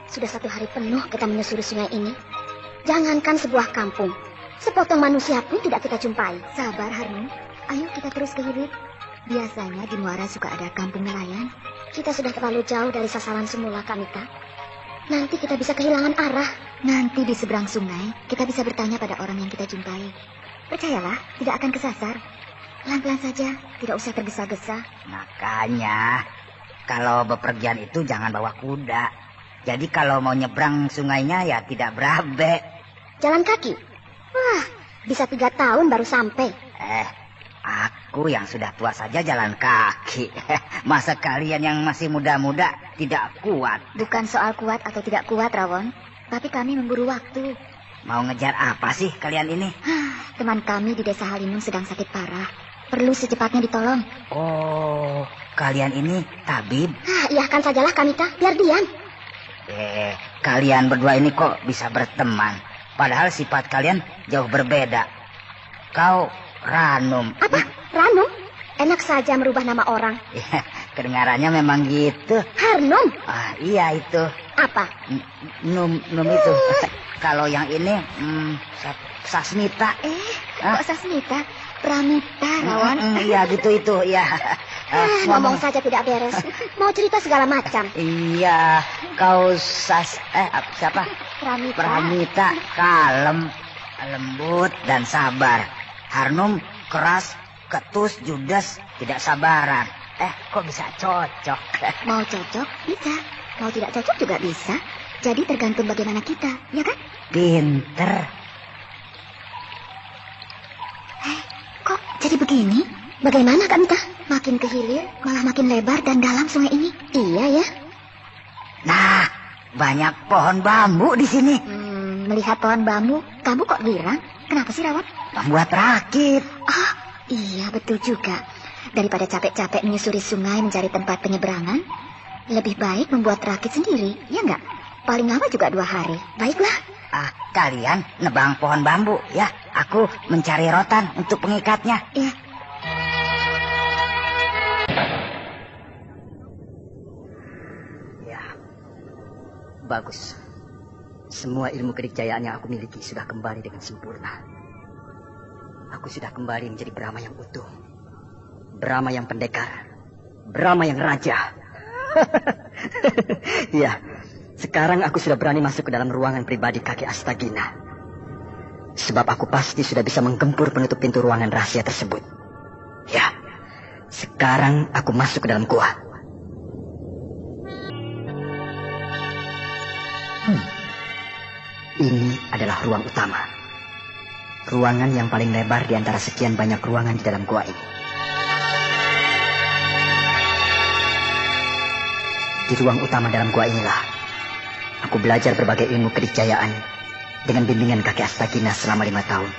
Sudah 1 hari penuh kita menyusuri sungai ini. Jangankan sebuah kampung, sepotong manusia pun tidak kita jumpai. Sabar, Harnum. Ayo kita terus ke hilir. Biasanya di Muara suka ada kampung nelayan. Kita sudah terlalu jauh dari sasaran semula, Kamita. Nanti kita bisa kehilangan arah. Nanti di seberang sungai, kita bisa bertanya pada orang yang kita jumpai. Percayalah, tidak akan kesasar. Pelan-pelan saja, tidak usah tergesa-gesa. Makanya, kalau bepergian itu jangan bawa kuda. Jadi kalau mau nyebrang sungainya ya tidak berabe. Jalan kaki? Wah, bisa 3 tahun baru sampai. Aku yang sudah tua saja jalan kaki. Masa kalian yang masih muda-muda tidak kuat? Bukan soal kuat atau tidak kuat, Rawon. Tapi kami memburu waktu. Mau ngejar apa sih kalian ini? Teman kami di desa Halinung sedang sakit parah. Perlu secepatnya ditolong. Oh, kalian ini tabib? Iyahkan sajalah, Kamita, biar diam. Kalian berdua ini kok bisa berteman? Padahal sifat kalian jauh berbeda. Kau Ranum. Apa? Ranum? Enak saja merubah nama orang. Ya, kedengarannya memang gitu. Harnum? Iya itu. Apa? Num itu. Kalau yang ini Sasmita. Kok Sasmita? Pramita, Rawon. Iya gitu itu, ya. Ngomong saja tidak beres. Mau cerita segala macam. Iya, kau siapa? Pramita, kalem, lembut dan sabar. Harnum keras, ketus, judes, tidak sabaran. Kok bisa cocok? Mau cocok, bisa. Mau tidak cocok juga bisa. Jadi tergantung bagaimana kita, ya kan? Pinter. Kok jadi begini? Bagaimana, Kamita? Makin ke hilir, malah makin lebar dan dalam sungai ini. Iya ya. Nah, banyak pohon bambu di sini. Melihat pohon bambu, kamu kok girang? Kenapa sih, Rawon? Membuat rakit. Iya, betul juga. Daripada capek-capek menyusuri sungai mencari tempat penyeberangan, lebih baik membuat rakit sendiri, ya enggak? Paling lama juga 2 hari. Baiklah. Kalian nebang pohon bambu, ya. Aku mencari rotan untuk pengikatnya. Iya. Ya, bagus. Semua ilmu kedikjayaan yang aku miliki sudah kembali dengan sempurna. Aku sudah kembali menjadi Brahma yang utuh. Brahma yang pendekar. Brahma yang raja. Ya, sekarang aku sudah berani masuk ke dalam ruangan pribadi kakek Astagina. Sebab aku pasti sudah bisa menggempur penutup pintu ruangan rahasia tersebut. Ya, sekarang aku masuk ke dalam gua. Ini adalah ruang utama. Ruangan yang paling lebar di antara sekian banyak ruangan di dalam gua ini. Di ruang utama dalam gua inilah aku belajar berbagai ilmu kedikjayaan dengan bimbingan kakek Astagina selama 5 tahun.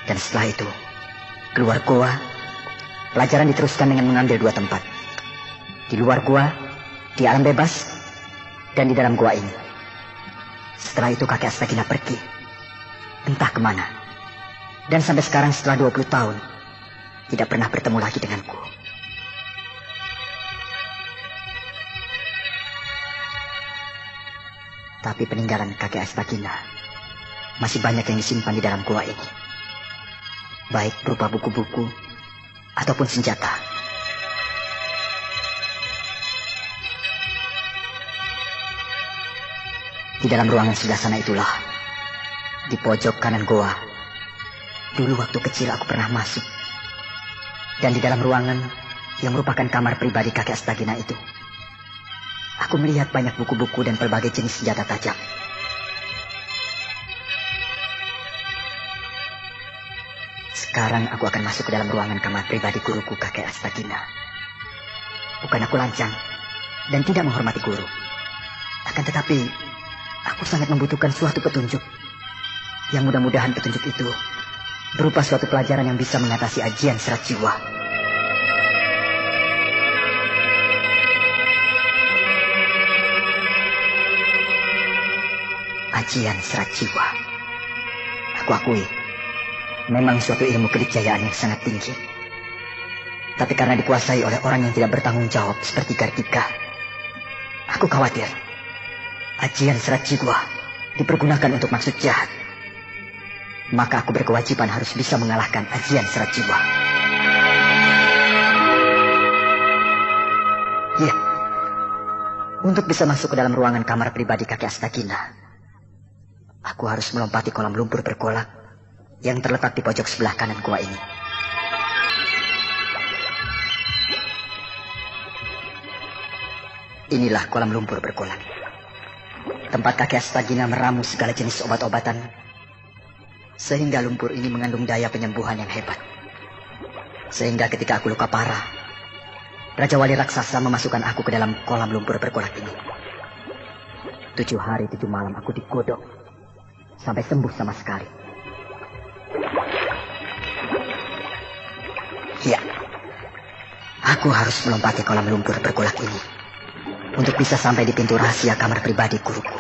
Dan setelah itu, keluar gua, pelajaran diteruskan dengan mengambil 2 tempat. Di luar gua, di alam bebas, dan di dalam gua ini. Setelah itu kakek Astagina pergi, entah kemana. Dan sampai sekarang setelah 20 tahun, tidak pernah bertemu lagi denganku. Tapi peninggalan kakek Astagina masih banyak yang disimpan di dalam gua ini. Baik berupa buku-buku ataupun senjata. Di dalam ruangan sebelah sana itulah, di pojok kanan goa, dulu waktu kecil aku pernah masuk. Dan di dalam ruangan yang merupakan kamar pribadi kakek Astagina itu, aku melihat banyak buku-buku dan berbagai jenis senjata tajam. Sekarang aku akan masuk ke dalam ruangan kamar pribadi guruku kakek Astagina. Bukan aku lancang dan tidak menghormati guru. Akan tetapi, aku sangat membutuhkan suatu petunjuk. Yang mudah-mudahan petunjuk itu berupa suatu pelajaran yang bisa mengatasi ajian serat jiwa. Ajian serat jiwa. Aku akui, memang suatu ilmu kedikjayaan yang sangat tinggi. Tapi karena dikuasai oleh orang yang tidak bertanggung jawab seperti Kartika, aku khawatir ajian serat jiwa dipergunakan untuk maksud jahat, maka aku berkewajiban harus bisa mengalahkan ajian serat jiwa. Ya, untuk bisa masuk ke dalam ruangan kamar pribadi kakek Astagina, aku harus melompati kolam lumpur bergolak yang terletak di pojok sebelah kanan gua ini. Inilah kolam lumpur bergolak, tempat kakek Astagina meramu segala jenis obat-obatan, sehingga lumpur ini mengandung daya penyembuhan yang hebat. Sehingga ketika aku luka parah, Raja Wali Raksasa memasukkan aku ke dalam kolam lumpur bergolak ini. 7 hari 7 malam aku digodok sampai sembuh sama sekali. Ya, aku harus melompati kolam lumpur bergolak ini untuk bisa sampai di pintu rahasia kamar pribadi guruku.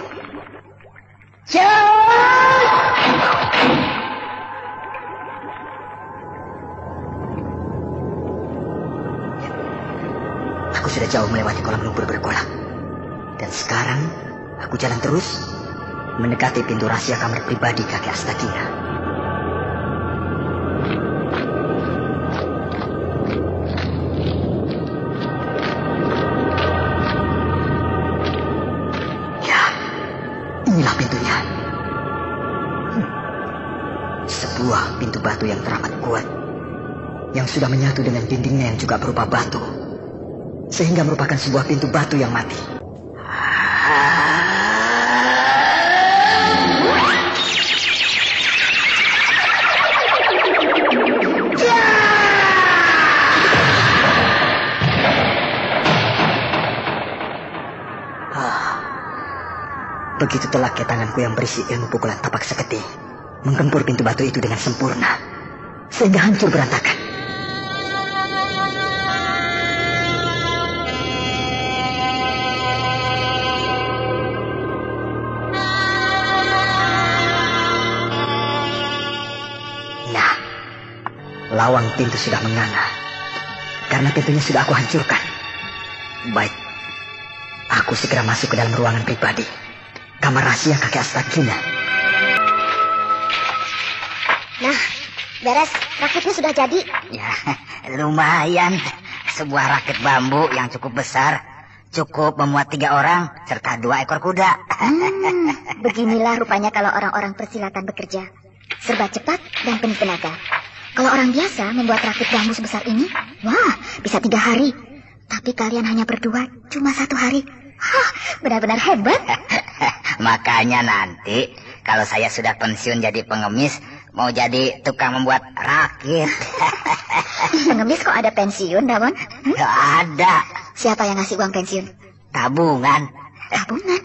Aku sudah jauh melewati kolam lumpur bergolak. Dan sekarang aku jalan terus mendekati pintu rahasia kamar pribadi kakek Astagina. Ya, inilah pintunya. Sebuah pintu batu yang teramat kuat, yang sudah menyatu dengan dindingnya yang juga berupa batu, sehingga merupakan sebuah pintu batu yang mati. Begitu telak ya tanganku yang berisi ilmu pukulan tapak seketi menggempur pintu batu itu dengan sempurna, sehingga hancur berantakan. Nah, lawang pintu sudah menganga karena pintunya sudah aku hancurkan. Baik, aku segera masuk ke dalam ruangan pribadi kamar rahasia kakek Astagina. Nah, beres. Rakitnya sudah jadi. Ya, lumayan. Sebuah rakit bambu yang cukup besar, cukup memuat 3 orang serta 2 ekor kuda. Beginilah rupanya kalau orang-orang persilatan bekerja. Serba cepat dan penuh tenaga. Kalau orang biasa membuat rakit bambu sebesar ini, wah, bisa 3 hari. Tapi kalian hanya berdua, cuma 1 hari. Hah, benar-benar hebat. Makanya nanti kalau saya sudah pensiun jadi pengemis, mau jadi tukang membuat rakit. Pengemis kok ada pensiun, Damon? Gak ada. Siapa yang ngasih uang pensiun? Tabungan. Tabungan?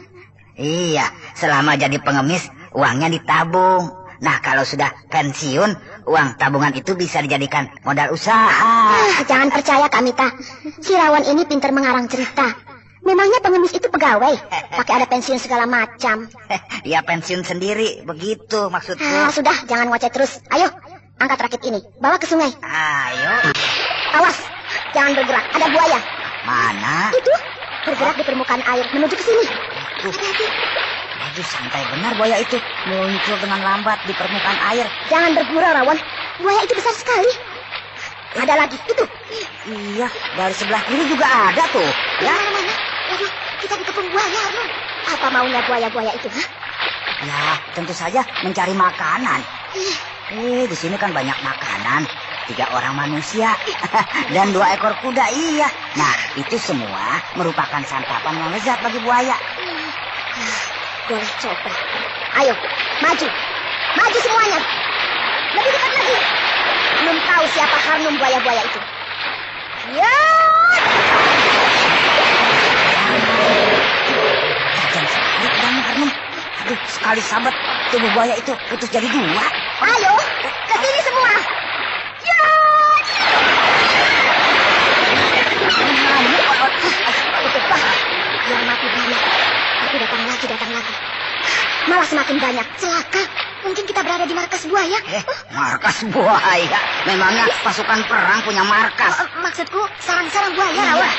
Iya, selama jadi pengemis uangnya ditabung. Nah, kalau sudah pensiun, uang tabungan itu bisa dijadikan modal usaha. Jangan percaya, Kamita. Si Rawan ini pintar mengarang cerita. Memangnya pengemis itu pegawai? Pakai ada pensiun segala macam. Dia pensiun sendiri, begitu maksudku. Sudah, jangan ngoceh terus. Ayo, angkat rakit ini. Bawa ke sungai. Ayo. Awas, jangan bergerak. Ada buaya. Mana? Itu, bergerak di permukaan air menuju ke sini. Hati-hati. Aduh, santai benar buaya itu. Muncul dengan lambat di permukaan air. Jangan bergurau, Rawan. Buaya itu besar sekali. Ada lagi, itu. Iya, dari sebelah kiri juga ada tuh. Ya. Mana? Waduh, kita dikepung buaya, Arun. Apa maunya buaya-buaya itu, ha? Ya, tentu saja mencari makanan. Di sini kan banyak makanan. 3 orang manusia dan 2 ekor kuda, iya. Nah, itu semua merupakan santapan yang lezat bagi buaya. Boleh coba. Ayo, maju. Maju semuanya. Lebih dekat lagi. Belum tahu siapa Harnum buaya-buaya itu. Ya! Tajam sekali pedangnya, Harnum. Aduh, sekali sahabat tubuh buaya itu putus jadi 2. Ayo, ke sini semua. Ya! Bah, yang mati banyak. Tapi datang lagi. Malah semakin banyak. Celaka. Mungkin kita berada di markas buaya. Markas buaya? Memangnya pasukan perang punya markas? Maksudku, sarang-sarang buaya, Rawan.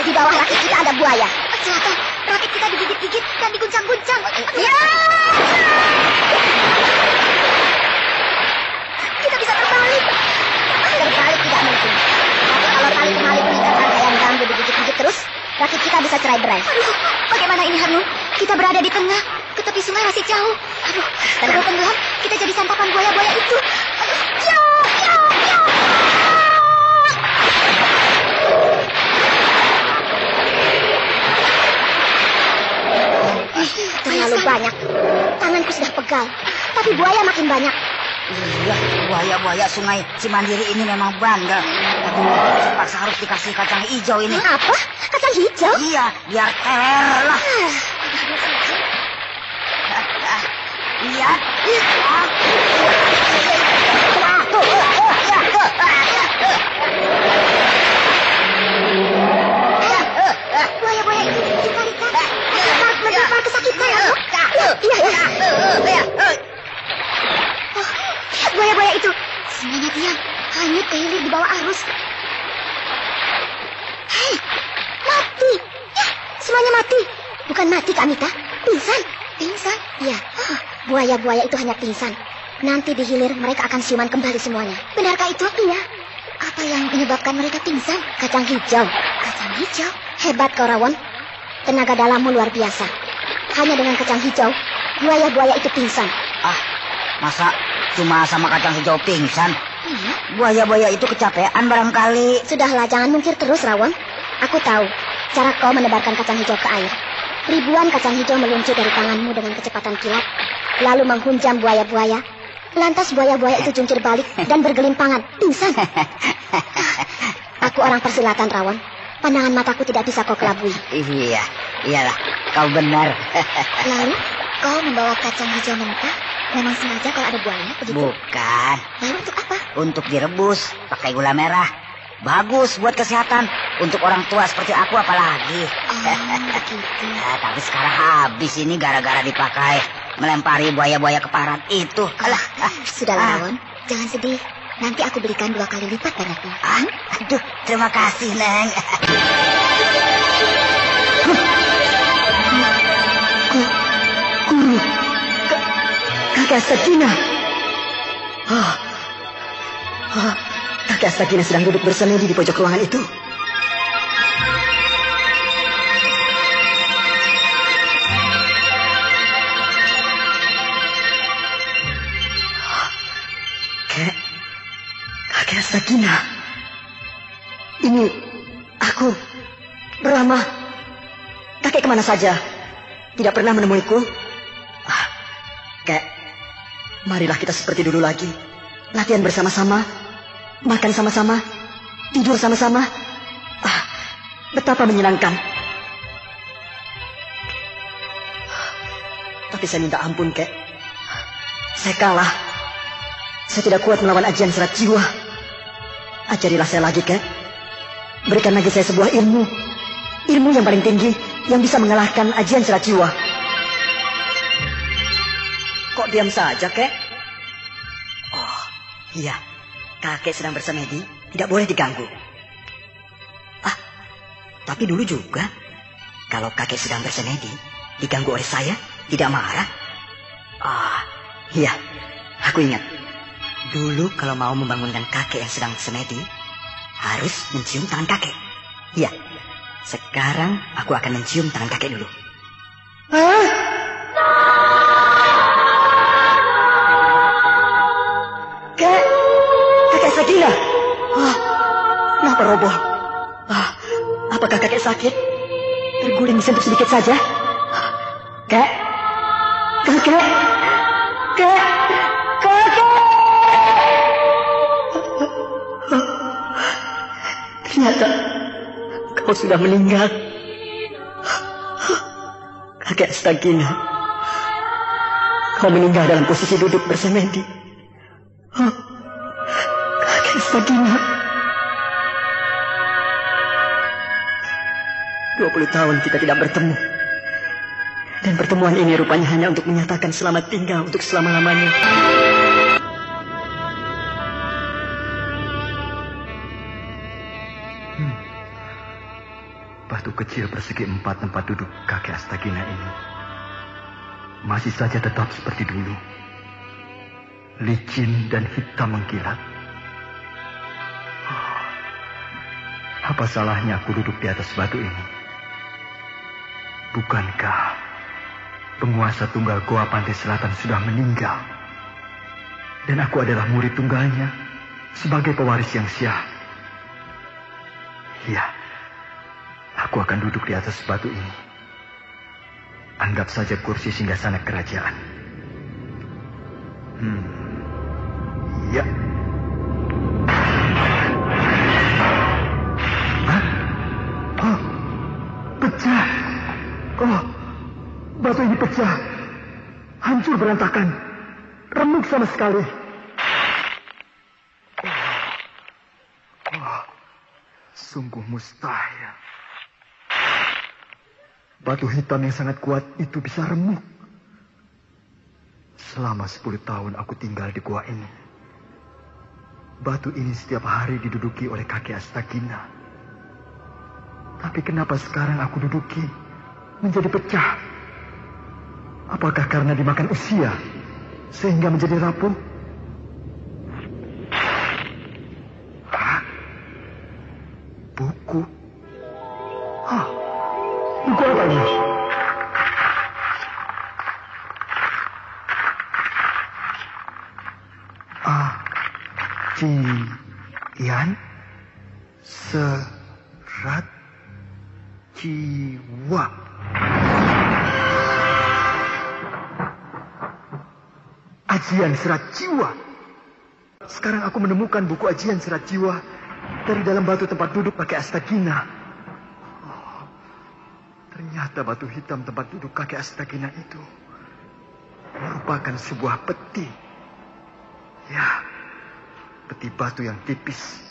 Di bawah rakit kita ada buaya. Celaka, rakit kita digigit-gigit dan diguncang-guncang. Ya! Kita bisa terbalik. Terbalik tidak mungkin. Tapi kalau tali kemali mengikat rangkaian bambu digigit-gigit terus, rakit kita bisa cerai-berai. Aduh, bagaimana ini Harun? Kita berada di tengah, ke tepi sungai masih jauh. Aduh, kalau tenggelam, kita jadi santapan buaya-buaya itu. Aduh, jauh. Terlalu banyak. Tanganku sudah pegal. Tapi buaya makin banyak. Iya, buaya-buaya sungai Cimandiri ini memang bandel. Aduh, terpaksa harus dikasih kacang hijau ini. Apa? Kacang hijau? Iya, biar ter lah. Lihat. Buaya-buaya itu dikalikan. Mendapat kesakitan aku. Iya. Buaya-buaya itu semuanya diam, hanyut ke hilir di bawah arus. Hei, mati. Ya, semuanya mati. Bukan mati, Kak Mita. Pingsan. Pingsan? Iya. Buaya-buaya itu hanya pingsan. Nanti di hilir mereka akan siuman kembali semuanya. Benarkah itu? Iya. Apa yang menyebabkan mereka pingsan? Kacang hijau. Kacang hijau? Hebat kau, Rawon. Tenaga dalammu luar biasa. Hanya dengan kacang hijau, buaya-buaya itu pingsan. Ah, masa cuma sama kacang hijau pingsan? Iya. Buaya-buaya itu kecapean barangkali. Sudahlah, jangan mungkir terus, Rawon. Aku tahu cara kau menebarkan kacang hijau ke air. Ribuan kacang hijau meluncur dari tanganmu dengan kecepatan kilat, lalu menghunjam buaya-buaya. Lantas buaya-buaya itu jungkir balik dan bergelimpangan, pingsan. Aku orang persilatan, Rawon. Pandangan mataku tidak bisa kau kelabui. Iya, iyalah, kau benar. Lalu, kau membawa kacang hijau mentah? Memang sengaja kalau ada buaya, begitu? Bukan. Lalu untuk apa? Untuk direbus, pakai gula merah. Bagus buat kesehatan. Untuk orang tua seperti aku apalagi. Begitu. Ya, tapi sekarang habis ini gara-gara dipakai melempari buaya-buaya keparat itu. Alah. Sudahlah, Rawon. Jangan sedih. Nanti aku belikan 2 kali lipat banyaknya. Aduh, terima kasih, Neng. Guru, kakek Astagina. Kakek Astagina sedang duduk bersemedi di pojok ruangan itu. Kakek Astagina. Ini aku, Brahma. Kakek kemana saja? Tidak pernah menemuiku. Kek, marilah kita seperti dulu lagi. Latihan bersama-sama, makan sama-sama, tidur sama-sama. Betapa menyenangkan. Tapi saya minta ampun, Kek. Saya kalah. Saya tidak kuat melawan ajian serat jiwa. Ajarilah saya lagi, Kek. Berikan lagi saya sebuah ilmu. Ilmu yang paling tinggi yang bisa mengalahkan ajian serat jiwa. Kok diam saja, Kek? Oh, iya. Kakek sedang bersemedi, tidak boleh diganggu. Tapi dulu juga, kalau kakek sedang bersemedi, diganggu oleh saya, tidak marah. Iya, aku ingat. Dulu kalau mau membangunkan kakek yang sedang bersemedi, harus mencium tangan kakek. Iya, sekarang aku akan mencium tangan kakek dulu. Kakek Sagina. Kenapa roboh? Apakah kakek sakit? Terguling disentuh sedikit saja? Kakek. Ternyata kau sudah meninggal. Kakek Astagina. Kau meninggal dalam posisi duduk bersemedi. Kakek Astagina. 20 tahun kita tidak bertemu. Dan pertemuan ini rupanya hanya untuk menyatakan selamat tinggal untuk selama-lamanya. Batu kecil persegi 4 tempat duduk kakek Astagina ini masih saja tetap seperti dulu. Licin dan hitam mengkilat. Apa salahnya aku duduk di atas batu ini? Bukankah penguasa tunggal Goa Pantai Selatan sudah meninggal? Dan aku adalah murid tunggalnya sebagai pewaris yang syah. Iya, aku akan duduk di atas batu ini. Anggap saja kursi singgasana kerajaan. Ya. Hah? Oh, pecah. Oh, batu ini pecah. Hancur berantakan. Remuk sama sekali. Sungguh mustahil. Batu hitam yang sangat kuat itu bisa remuk. Selama 10 tahun aku tinggal di gua ini. Batu ini setiap hari diduduki oleh kakek Astagina. Tapi kenapa sekarang aku duduki menjadi pecah? Apakah karena dimakan usia sehingga menjadi rapuh? Buku. Buku apa ini? Ajian Serat Jiwa. Ajian Serat Jiwa. Sekarang aku menemukan buku Ajian Serat Jiwa dari dalam batu tempat duduk kakek Astagina. Ternyata batu hitam tempat duduk kakek Astagina itu merupakan sebuah peti. Ya, peti batu yang tipis.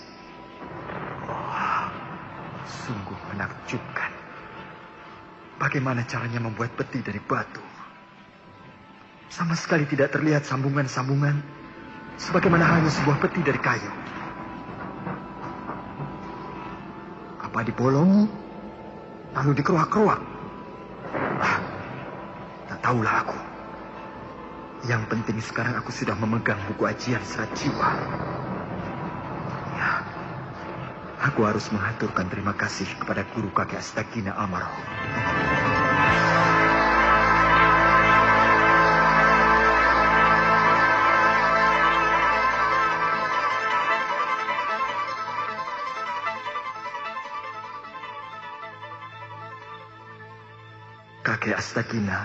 Sungguh menakjubkan. Bagaimana caranya membuat peti dari batu? Sama sekali tidak terlihat sambungan-sambungan, sebagaimana halnya sebuah peti dari kayu. Apa dibolongi, lalu dikeruak-keruak? Tak tahulah aku. Yang penting sekarang aku sudah memegang buku Ajian Serat Jiwa. Ya, aku harus mengaturkan terima kasih kepada guru kakek Astagina almarhum. Kakek Astagina,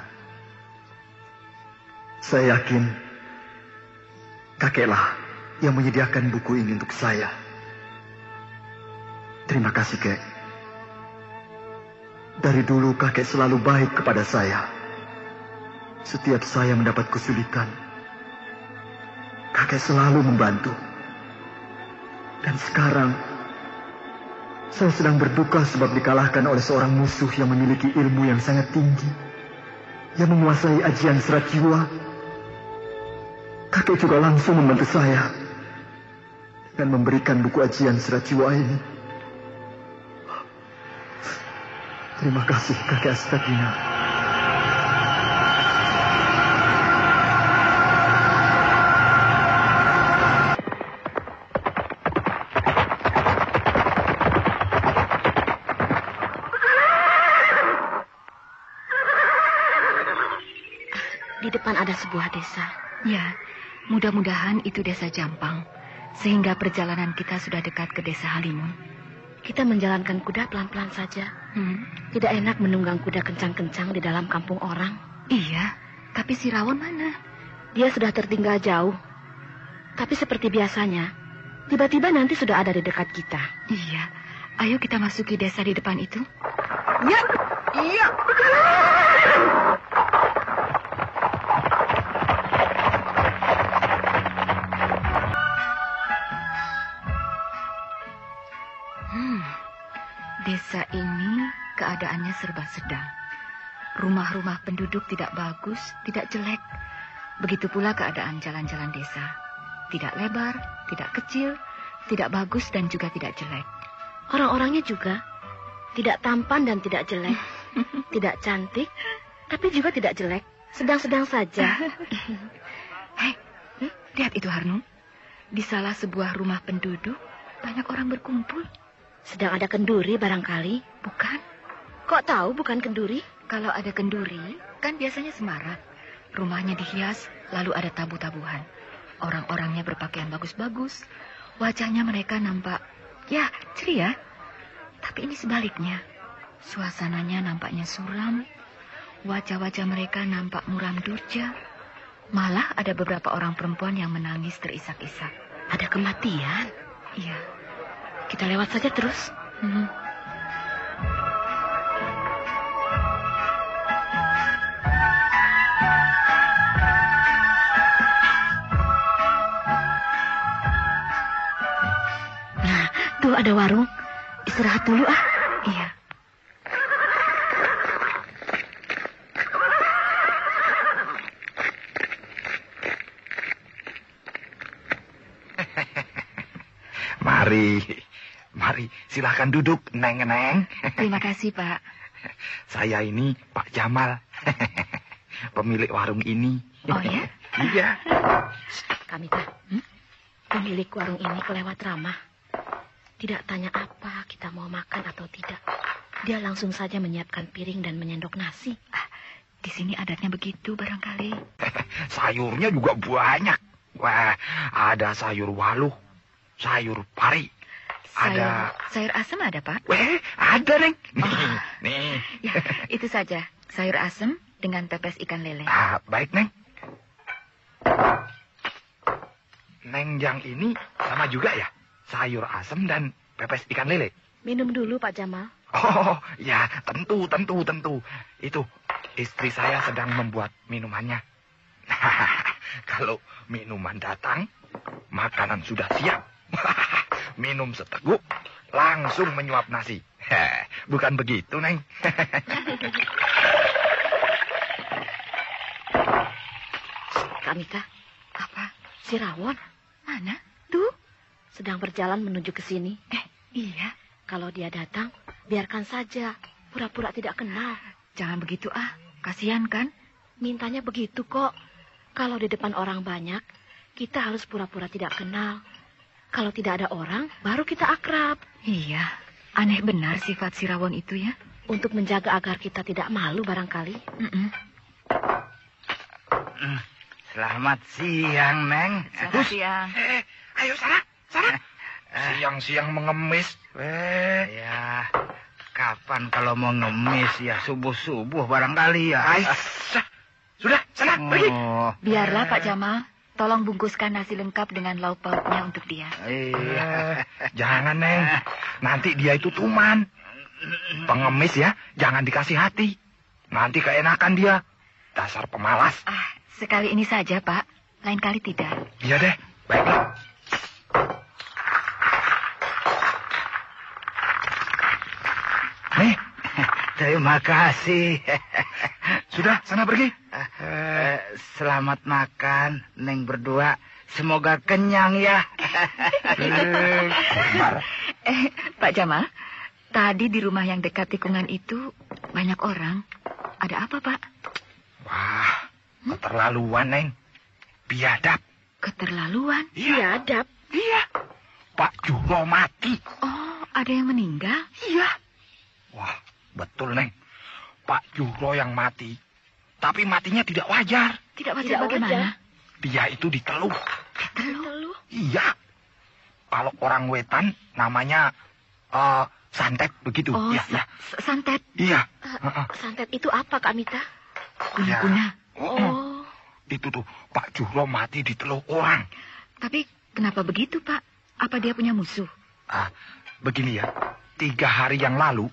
saya yakin kakeklah yang menyediakan buku ini untuk saya. Terima kasih, Kek. Dari dulu kakek selalu baik kepada saya. Setiap saya mendapat kesulitan, kakek selalu membantu. Dan sekarang saya sedang berduka sebab dikalahkan oleh seorang musuh yang memiliki ilmu yang sangat tinggi, yang menguasai Ajian Serat Jiwa. Kakek juga langsung membantu saya dengan memberikan buku Ajian Serat Jiwa ini. Terima kasih, kakek Astagina. Di depan ada sebuah desa. Ya, mudah-mudahan itu desa Jampang, sehingga perjalanan kita sudah dekat ke desa Halimun. Kita menjalankan kuda pelan-pelan saja. Tidak enak menunggang kuda kencang-kencang di dalam kampung orang. Iya, tapi si Rawon mana? Dia sudah tertinggal jauh. Tapi seperti biasanya, tiba-tiba nanti sudah ada di dekat kita. Iya, ayo kita masuki desa di depan itu. Ya, iya. Desa ini keadaannya serba sedang. Rumah-rumah penduduk tidak bagus, tidak jelek. Begitu pula keadaan jalan-jalan desa. Tidak lebar, tidak kecil, tidak bagus dan juga tidak jelek. Orang-orangnya juga Tidak tampan dan tidak jelek. Tidak cantik, tapi juga tidak jelek. Sedang-sedang saja. Hei, lihat itu Harnum. Di salah sebuah rumah penduduk, banyak orang berkumpul. Sedang ada kenduri barangkali. Bukan? Kok tahu bukan kenduri? Kalau ada kenduri, kan biasanya semarak. Rumahnya dihias, lalu ada tabu-tabuhan. Orang-orangnya berpakaian bagus-bagus. Wajahnya mereka nampak, ya, ceria. Tapi ini sebaliknya. Suasananya nampaknya suram. Wajah-wajah mereka nampak muram durja. Malah ada beberapa orang perempuan yang menangis terisak-isak. Ada kematian. Iya. Kita lewat saja terus. Nah, tuh ada warung. Istirahat dulu ah. Iya. Mari, silahkan duduk, Neng. Terima kasih, Pak. Saya ini Pak Jamal, pemilik warung ini. Oh ya? Iya. Kamita, pemilik warung ini kelewat ramah. Tidak tanya apa kita mau makan atau tidak. Dia langsung saja menyiapkan piring dan menyendok nasi. Di sini adatnya begitu barangkali. Sayurnya juga banyak. Wah, ada sayur waluh, sayur pari. Sayur asem ada, Pak? Ada, Neng. Oh. Nih. Ya, itu saja. Sayur asem dengan pepes ikan lele. Baik, Neng. Neng yang ini sama juga ya? Sayur asem dan pepes ikan lele. Minum dulu, Pak Jamal. Oh, ya, tentu. Itu, istri saya sedang membuat minumannya. Kalau minuman datang, makanan sudah siap. Minum seteguk, langsung menyuap nasi. Bukan begitu, Neng? Kamita, Apa? si Rawon Mana? Tuh. sedang berjalan menuju ke sini. Iya. Kalau dia datang, biarkan saja. Pura-pura tidak kenal. Jangan begitu kasihan kan? Mintanya begitu kok. Kalau di depan orang banyak, kita harus pura-pura tidak kenal. Kalau tidak ada orang, baru kita akrab. Iya. Aneh benar sifat si Rawon itu ya. Untuk menjaga agar kita tidak malu barangkali. Selamat siang, Neng. Selamat siang. Ayo, Sarah. Siang-siang mengemis. Ya, kapan kalau mau ngemis ya subuh-subuh barangkali ya. Sudah, sana, pergi. Biarlah Pak Jamal. Tolong bungkuskan nasi lengkap dengan lauk pauknya untuk dia. Iya. Jangan, Neng. Nanti dia itu tuman. Pengemis ya, jangan dikasih hati. Nanti keenakan dia. Dasar pemalas. Sekali ini saja, Pak. Lain kali tidak. Iya deh, baiklah. Nih, Terima kasih. sudah, sana pergi. Selamat makan, Neng berdua. Semoga kenyang ya. Pak Jamal, tadi di rumah yang dekat tikungan itu banyak orang. Ada apa, Pak? Wah, keterlaluan, Neng. Biadab. Keterlaluan? Biadab. Iya. Pak Juro mati. Oh, ada yang meninggal? Iya. Wah, betul, Neng. Pak Juro yang mati. Tapi matinya tidak wajar. Tidak wajar Tidak bagaimana? wajar. Dia itu diteluh. Diteluh. Iya. Kalau orang wetan namanya santet begitu. Oh, Iya. santet. Iya. Santet itu apa, Kak Mita? Guna-guna. Oh. Itu tuh Pak Juro mati diteluh orang. Tapi kenapa begitu, Pak? Apa dia punya musuh? Begini ya. 3 hari yang lalu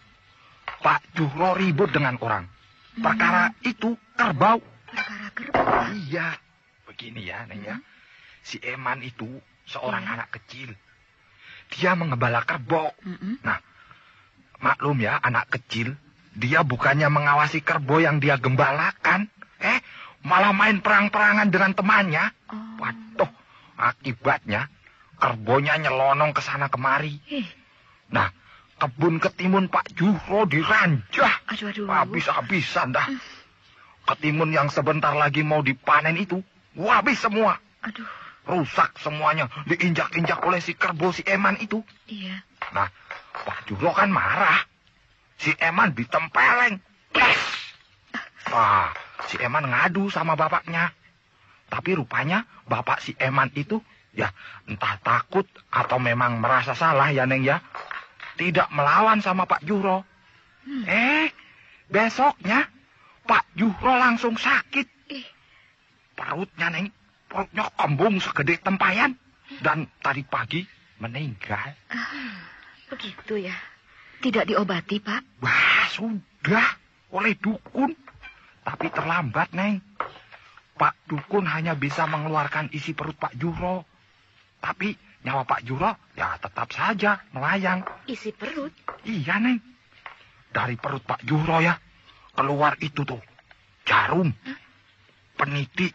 Pak Juro ribut dengan orang. Perkara itu kerbau. Perkara kerbau. Iya. Begini ya, Neng ya. Si Eman itu seorang anak kecil. Dia mengembala kerbau. Nah, maklum ya, anak kecil. Dia bukannya mengawasi kerbau yang dia gembalakan. Malah main perang-perangan dengan temannya. Waduh, akibatnya kerbaunya nyelonong ke sana kemari. Nah, kebun ketimun Pak Juhro diranjah. Aduh. Habis-habisan dah. Ketimun yang sebentar lagi mau dipanen itu, habis semua. Aduh. Rusak semuanya, diinjak-injak oleh si Kerbo si Eman itu. Iya. Nah, Pak Juhro kan marah. Si Eman ditempeleng. Wah, si Eman ngadu sama bapaknya. Tapi rupanya bapak si Eman itu, ya entah takut atau memang merasa salah ya Neng ya. Tidak melawan sama Pak Juhro. Besoknya Pak Juhro langsung sakit. Perutnya Neng, perutnya kembung segede tempayan. Dan tadi pagi meninggal. Begitu ya. Tidak diobati, Pak? Wah, sudah. Oleh dukun. Tapi terlambat, Neng. Pak dukun hanya bisa mengeluarkan isi perut Pak Juhro. Tapi nyawa Pak Juhro ya tetap saja melayang. Isi perut? Iya, Neng. Dari perut Pak Juhro ya, keluar itu tuh. Jarum, peniti,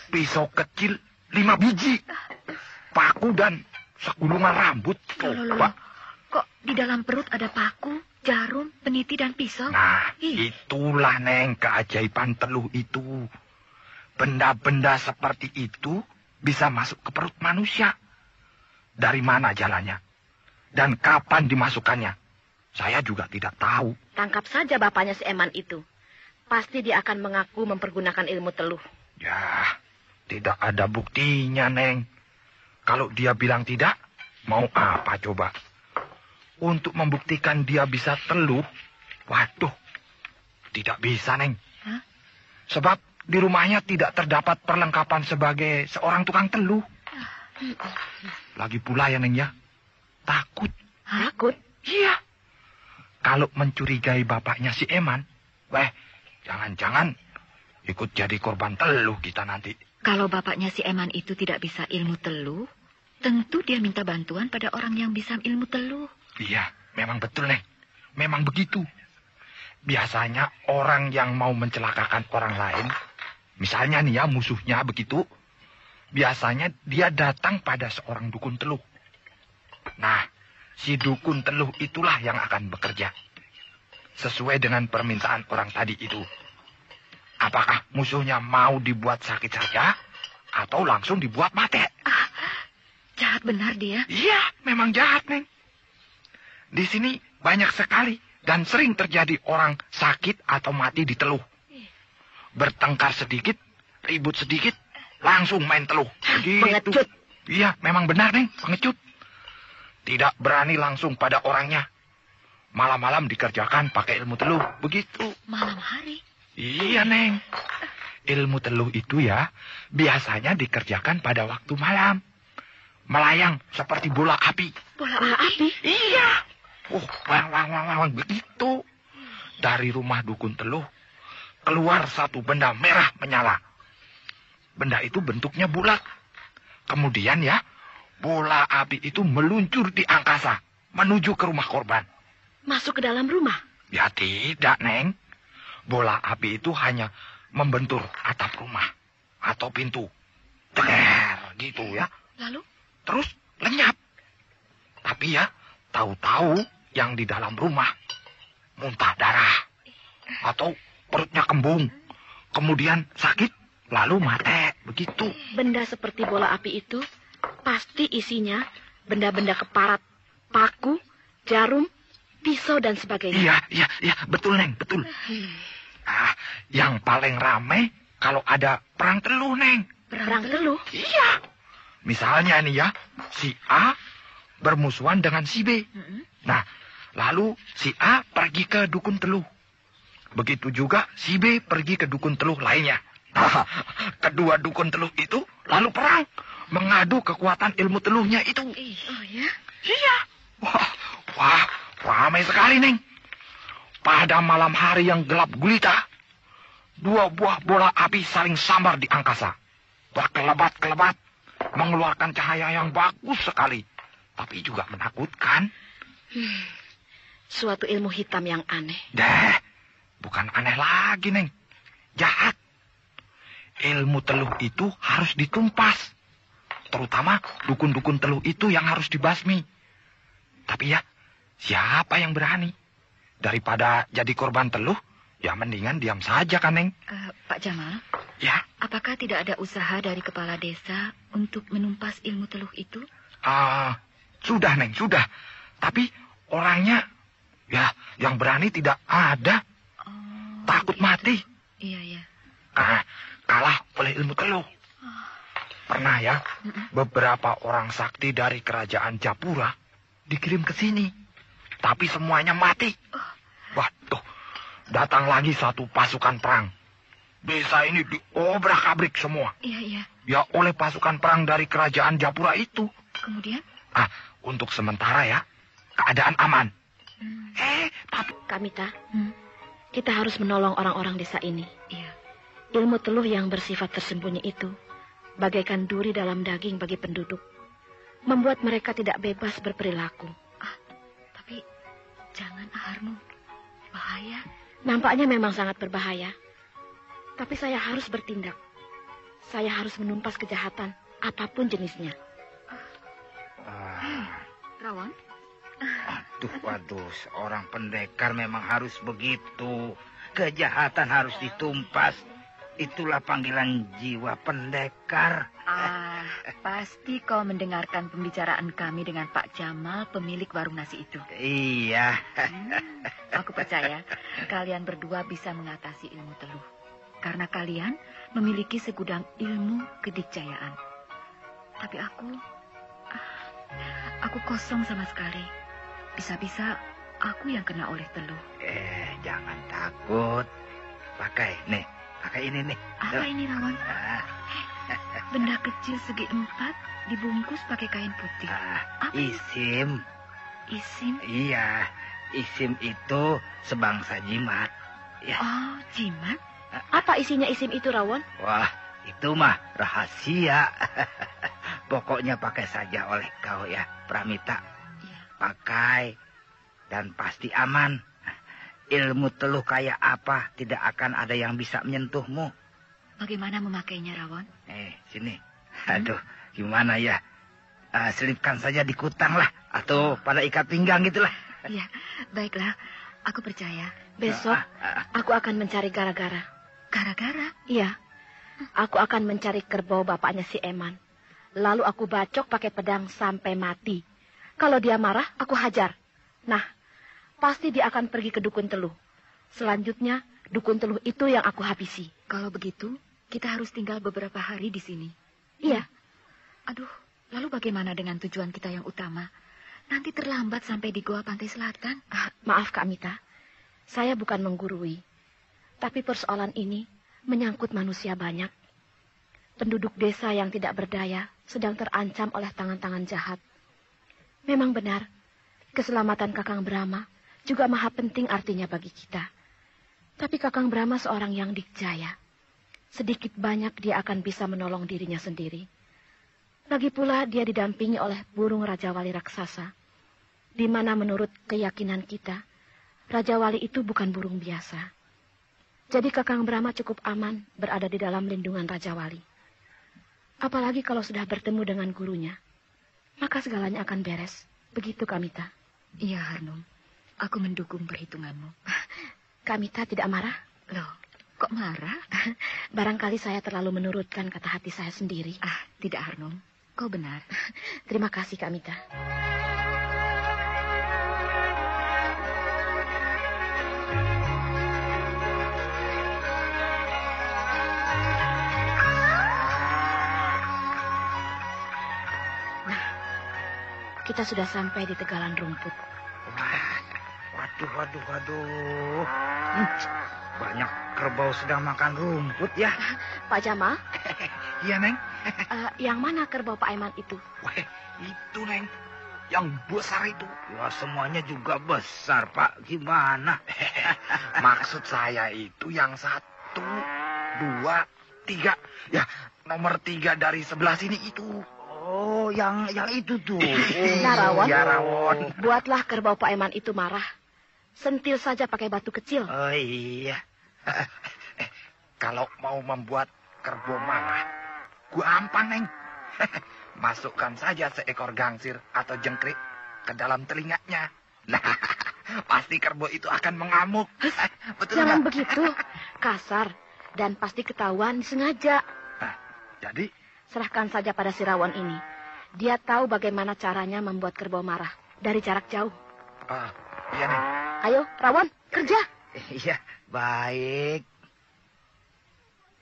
pisau kecil 5 biji, paku dan segulungan rambut. Loh. Kok di dalam perut ada paku, jarum, peniti, dan pisau? Nah, itulah, Neng, keajaiban teluh itu. Benda-benda seperti itu bisa masuk ke perut manusia. Dari mana jalannya? Dan kapan dimasukkannya? Saya juga tidak tahu. Tangkap saja bapaknya si Eman itu. Pasti dia akan mengaku mempergunakan ilmu teluh. Ya, tidak ada buktinya, Neng. Kalau dia bilang tidak, mau apa coba? Untuk membuktikan dia bisa teluh, waduh, tidak bisa, Neng. Hah? Sebab di rumahnya tidak terdapat perlengkapan sebagai seorang tukang teluh. Lagi pula ya, Neng ya, takut. Takut? Iya. Kalau mencurigai bapaknya si Eman, jangan-jangan ikut jadi korban teluh kita nanti. Kalau bapaknya si Eman itu tidak bisa ilmu teluh, tentu dia minta bantuan pada orang yang bisa ilmu teluh. Iya, memang betul, Neng. Memang begitu. Biasanya orang yang mau mencelakakan orang lain, misalnya nih ya musuhnya begitu, biasanya dia datang pada seorang dukun teluh. Nah, si dukun teluh itulah yang akan bekerja. Sesuai dengan permintaan orang tadi itu. Apakah musuhnya mau dibuat sakit saja, atau langsung dibuat mati? Jahat benar dia. Iya, memang jahat, Neng. Di sini banyak sekali dan sering terjadi orang sakit atau mati di teluh. Bertengkar sedikit, ribut sedikit, langsung main teluh. Pengecut. Iya, memang benar, Neng, pengecut. Tidak berani langsung pada orangnya. Malam-malam dikerjakan pakai ilmu teluh, begitu. Malam hari? Iya, Neng. Ilmu teluh itu ya, biasanya dikerjakan pada waktu malam. Melayang seperti bola api. Bola api? Iya. Wang, begitu. Dari rumah dukun teluh, keluar satu benda merah menyala. Benda itu bentuknya bulat. Kemudian ya, bola api itu meluncur di angkasa, menuju ke rumah korban. Masuk ke dalam rumah? Ya tidak, Neng. Bola api itu hanya membentur atap rumah atau pintu. Der, gitu ya. Lalu? Terus lenyap. Tapi ya, tahu-tahu yang di dalam rumah muntah darah. Atau perutnya kembung. Kemudian sakit, lalu mati. Begitu. Benda seperti bola api itu pasti isinya benda-benda keparat. Paku, jarum, pisau, dan sebagainya. Iya, betul, Neng, betul. Yang paling rame kalau ada perang teluh, Neng. Perang teluh? Iya. Misalnya nih ya, si A bermusuhan dengan si B. Nah, lalu si A pergi ke dukun teluh. Begitu juga si B pergi ke dukun teluh lainnya. Nah, kedua dukun teluh itu lalu perang, mengadu kekuatan ilmu teluhnya itu. Oh ya? Iya. Wah, ramai sekali, Neng. Pada malam hari yang gelap gulita, dua buah bola api saling sambar di angkasa. Berkelebat-kelebat, mengeluarkan cahaya yang bagus sekali. Tapi juga menakutkan. Suatu ilmu hitam yang aneh. Bukan aneh lagi, Neng. Jahat. Ilmu teluh itu harus ditumpas. Terutama dukun-dukun teluh itu yang harus dibasmi. Tapi ya, Siapa yang berani? Daripada jadi korban teluh, ya mendingan diam saja kan, Neng. Pak Jamal, Ya, apakah tidak ada usaha dari kepala desa untuk menumpas ilmu teluh itu? sudah, Neng, sudah. Tapi orangnya, ya, yang berani tidak ada. Takut begitu. mati. Iya. Kalah oleh ilmu teluh. Pernah ya, beberapa orang sakti dari kerajaan Japura dikirim ke sini. Tapi semuanya mati. Waduh, datang lagi satu pasukan perang. Desa ini diobrak-abrik semua. Iya. Ya oleh pasukan perang dari kerajaan Japura itu. Kemudian? Untuk sementara ya, keadaan aman. Tapi Kamita, kita harus menolong orang-orang desa ini. Iya. Ilmu teluh yang bersifat tersembunyi itu, bagaikan duri dalam daging bagi penduduk, membuat mereka tidak bebas berperilaku. Tapi jangan, Harno. Bahaya. Nampaknya memang sangat berbahaya. Tapi saya harus bertindak. Saya harus menumpas kejahatan, apapun jenisnya. Rawan? Waduh, seorang pendekar memang harus begitu. Kejahatan harus ditumpas. Itulah panggilan jiwa pendekar. Pasti kau mendengarkan pembicaraan kami dengan Pak Jamal, pemilik warung nasi itu. Iya. Aku percaya kalian berdua bisa mengatasi ilmu teluh. Karena kalian memiliki segudang ilmu kedikjayaan. Tapi aku kosong sama sekali. Bisa-bisa aku yang kena oleh teluh. Jangan takut. Pakai ini nih. Apa ini, Rawan? Benda kecil segi 4 dibungkus pakai kain putih. Apa Isim. Isim? Iya, isim itu sebangsa jimat. Ya. Oh, jimat? Apa isinya isim itu, Rawon? Wah, itu mah rahasia. Pokoknya pakai saja oleh kau ya, Pramita. Iya. Pakai dan pasti aman. Ilmu teluh kayak apa tidak akan ada yang bisa menyentuhmu. Bagaimana memakainya, Rawon? Sini. Aduh, gimana ya? Selipkan saja di kutang lah. Atau pada ikat pinggang gitulah. Iya, baiklah. Aku percaya. Besok aku akan mencari gara-gara. Gara-gara? Iya. Aku akan mencari kerbau bapaknya si Eman. Lalu aku bacok pakai pedang sampai mati. Kalau dia marah, aku hajar. Nah, pasti dia akan pergi ke dukun teluh. Selanjutnya, dukun teluh itu yang aku habisi. Kalau begitu, kita harus tinggal beberapa hari di sini. Iya. Aduh, lalu bagaimana dengan tujuan kita yang utama? Nanti terlambat sampai di Goa Pantai Selatan. Maaf, Kak Mita. Saya bukan menggurui. Tapi persoalan ini menyangkut manusia banyak. Penduduk desa yang tidak berdaya sedang terancam oleh tangan-tangan jahat. Memang benar, keselamatan Kakang Brahma juga maha penting artinya bagi kita. Tapi Kakang Brahma seorang yang dikjaya. Sedikit banyak dia akan bisa menolong dirinya sendiri. Lagi pula dia didampingi oleh burung Raja Wali raksasa, di mana menurut keyakinan kita, Raja Wali itu bukan burung biasa. Jadi Kakang Brahma cukup aman berada di dalam lindungan Raja Wali. Apalagi kalau sudah bertemu dengan gurunya, maka segalanya akan beres. Begitu, Kamita. Iya, Harnum. Aku mendukung perhitunganmu. Kamita tidak marah? Loh, kok marah? Barangkali saya terlalu menurutkan kata hati saya sendiri. Tidak, Harnum. Kau benar. Terima kasih, Kamita. Kita sudah sampai di tegalan rumput. Waduh. Banyak kerbau sedang makan rumput ya. Pak Jamal? Iya, Neng. Yang mana kerbau Pak Eman itu? Itu, Neng. Yang besar itu. Wah, semuanya juga besar, Pak. Gimana? Maksud saya itu yang 1, 2, 3. Ya, nomor 3 dari sebelah sini itu. Oh, yang itu tuh. Nah, Rawon. Ya, Rawon. Buatlah kerbau Pak Eman itu marah. Sentil saja pakai batu kecil. Oh, iya. Kalau mau membuat kerbau marah, gampang, Neng. Masukkan saja seekor gangsir atau jengkrik ke dalam telinganya. Nah, pasti kerbau itu akan mengamuk. Betul Jangan nggak? begitu. Kasar. Dan pasti ketahuan disengaja. Nah, jadi? Serahkan saja pada si Rawon ini. Dia tahu bagaimana caranya membuat kerbau marah. Dari jarak jauh. Iya nih. Ayo, Rawon, kerja. Iya, baik.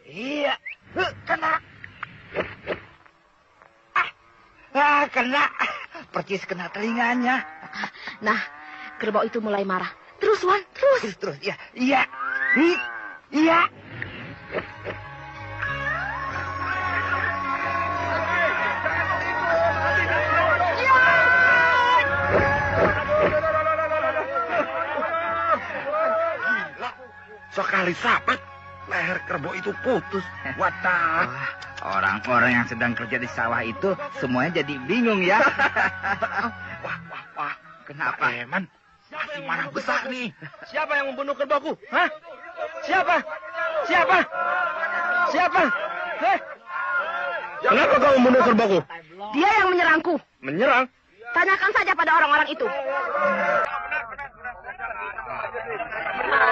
Iya, kena. Kena. Percis kena telinganya. Nah, kerbau itu mulai marah. Terus, Wan, terus. Terus, iya. Iya. Iya. Sekali sapet, leher kerbau itu putus. Wadah. Orang-orang yang sedang kerja di sawah itu semuanya jadi bingung ya. Wah. Kenapa? Pak Eman, masih marah besar nih. Siapa yang membunuh kerbauku? Hah? Siapa? Kenapa kau membunuh kerbauku? Dia yang menyerangku. Menyerang? Tanyakan saja pada orang-orang itu.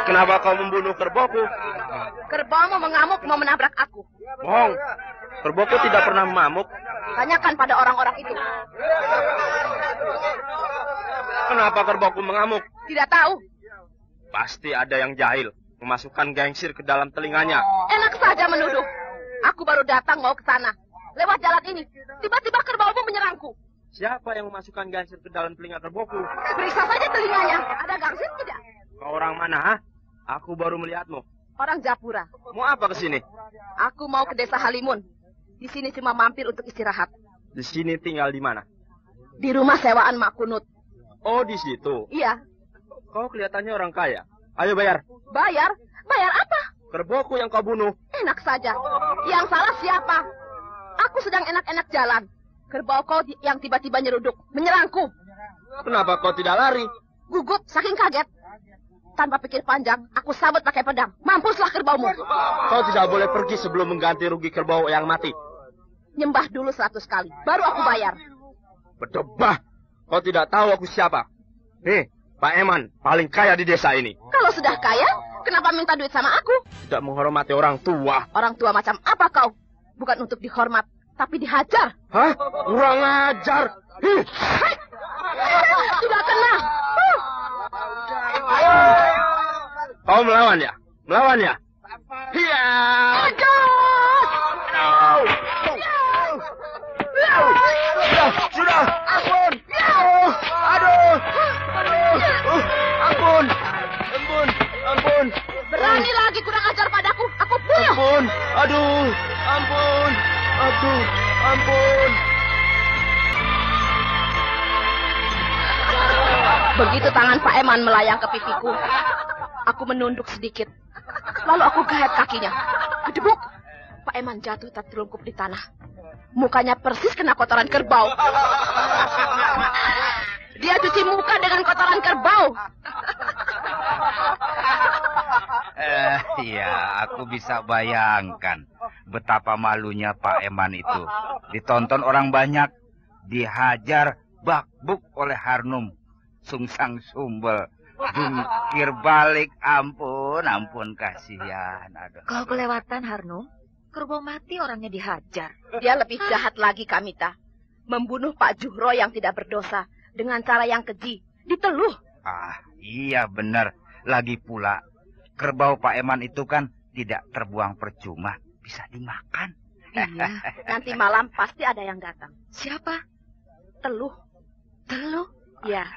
Kenapa kau membunuh kerbauku? Kerbau mau mengamuk, mau menabrak aku. Bohong. Kerbauku tidak pernah mengamuk. Tanyakan pada orang-orang itu. Kenapa kerbauku mengamuk? Tidak tahu. Pasti ada yang jahil. Memasukkan gangsir ke dalam telinganya. Enak saja menuduh. Aku baru datang mau ke sana. Lewat jalan ini. Tiba-tiba kerbaumu menyerangku. Siapa yang memasukkan gangsir ke dalam telinga kerbauku? Periksa saja telinganya. Ada gangsir tidak? Kau orang mana, ha? Aku baru melihatmu. Orang Japura. Mau apa ke sini? Aku mau ke desa Halimun. Di sini cuma mampir untuk istirahat. Di sini tinggal di mana? Di rumah sewaan Mak Kunut. Oh, di situ. Iya. Kau kelihatannya orang kaya. Ayo bayar. Bayar? Bayar apa? Kerbauku yang kau bunuh. Enak saja. Yang salah siapa? Aku sedang enak-enak jalan. Kerbau kau yang tiba-tiba nyeruduk. Menyerangku. Kenapa kau tidak lari? Gugup saking kaget. Tanpa pikir panjang, aku sabet pakai pedang. Mampuslah kerbaumu. Kau tidak boleh pergi sebelum mengganti rugi kerbau yang mati. Nyembah dulu 100 kali. Baru aku bayar. Berdebah. Kau tidak tahu aku siapa. Nih, Pak Eman, paling kaya di desa ini. Kalau sudah kaya, kenapa minta duit sama aku? Tidak menghormati orang tua. Orang tua macam apa kau? Bukan untuk dihormat, tapi dihajar. Hah? Kurang ajar. Sudah kena. Kau melawan ya? Melawan ya? Iya. Sudah. Ampun. Aduh. Ampun. Berani lagi kurang ajar padaku. Aku bunuh. Ampun. Aduh. Ampun. Begitu tangan Pak Eman melayang ke pipiku, aku menunduk sedikit. Lalu aku gahet kakinya. Gedebuk. Pak Eman jatuh tertelungkup di tanah. Mukanya persis kena kotoran kerbau. Dia cuci muka dengan kotoran kerbau. Iya, aku bisa bayangkan betapa malunya Pak Eman itu. Ditonton orang banyak, dihajar bakbuk oleh Harnum. Sungsang sumbel, jungkir balik, ampun kasihan. Aduh. Kau kelewatan, Harnum. Kerbau mati orangnya dihajar. Dia lebih jahat lagi, Kamita. Membunuh Pak Juhro yang tidak berdosa dengan cara yang keji. Diteluh. Iya benar. Lagi pula, kerbau Pak Eman itu kan tidak terbuang percuma. Bisa dimakan. Iya, nanti malam pasti ada yang datang. Siapa? Teluh. Teluh? Ya,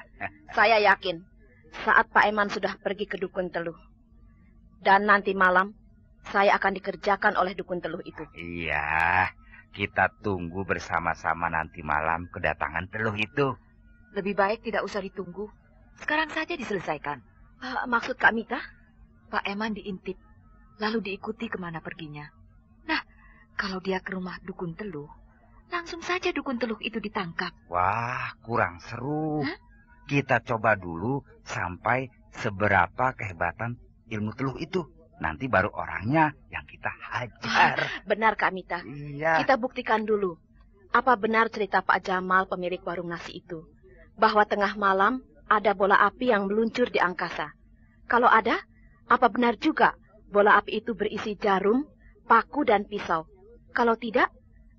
saya yakin saat Pak Eman sudah pergi ke Dukun Teluh. Dan nanti malam saya akan dikerjakan oleh Dukun Teluh itu. Iya, kita tunggu bersama-sama nanti malam kedatangan Teluh itu. Lebih baik tidak usah ditunggu. Sekarang saja diselesaikan. Maksud Kak Mita? Pak Eman diintip, lalu diikuti kemana perginya. Nah, kalau dia ke rumah Dukun Teluh, langsung saja Dukun Teluh itu ditangkap. Wah, kurang seru. Hah? Kita coba dulu sampai seberapa kehebatan ilmu teluh itu. Nanti baru orangnya yang kita hajar. Benar, Kak Mita. Iya. Kita buktikan dulu. Apa benar cerita Pak Jamal pemilik warung nasi itu? Bahwa tengah malam ada bola api yang meluncur di angkasa? Kalau ada, apa benar juga bola api itu berisi jarum, paku, dan pisau? Kalau tidak,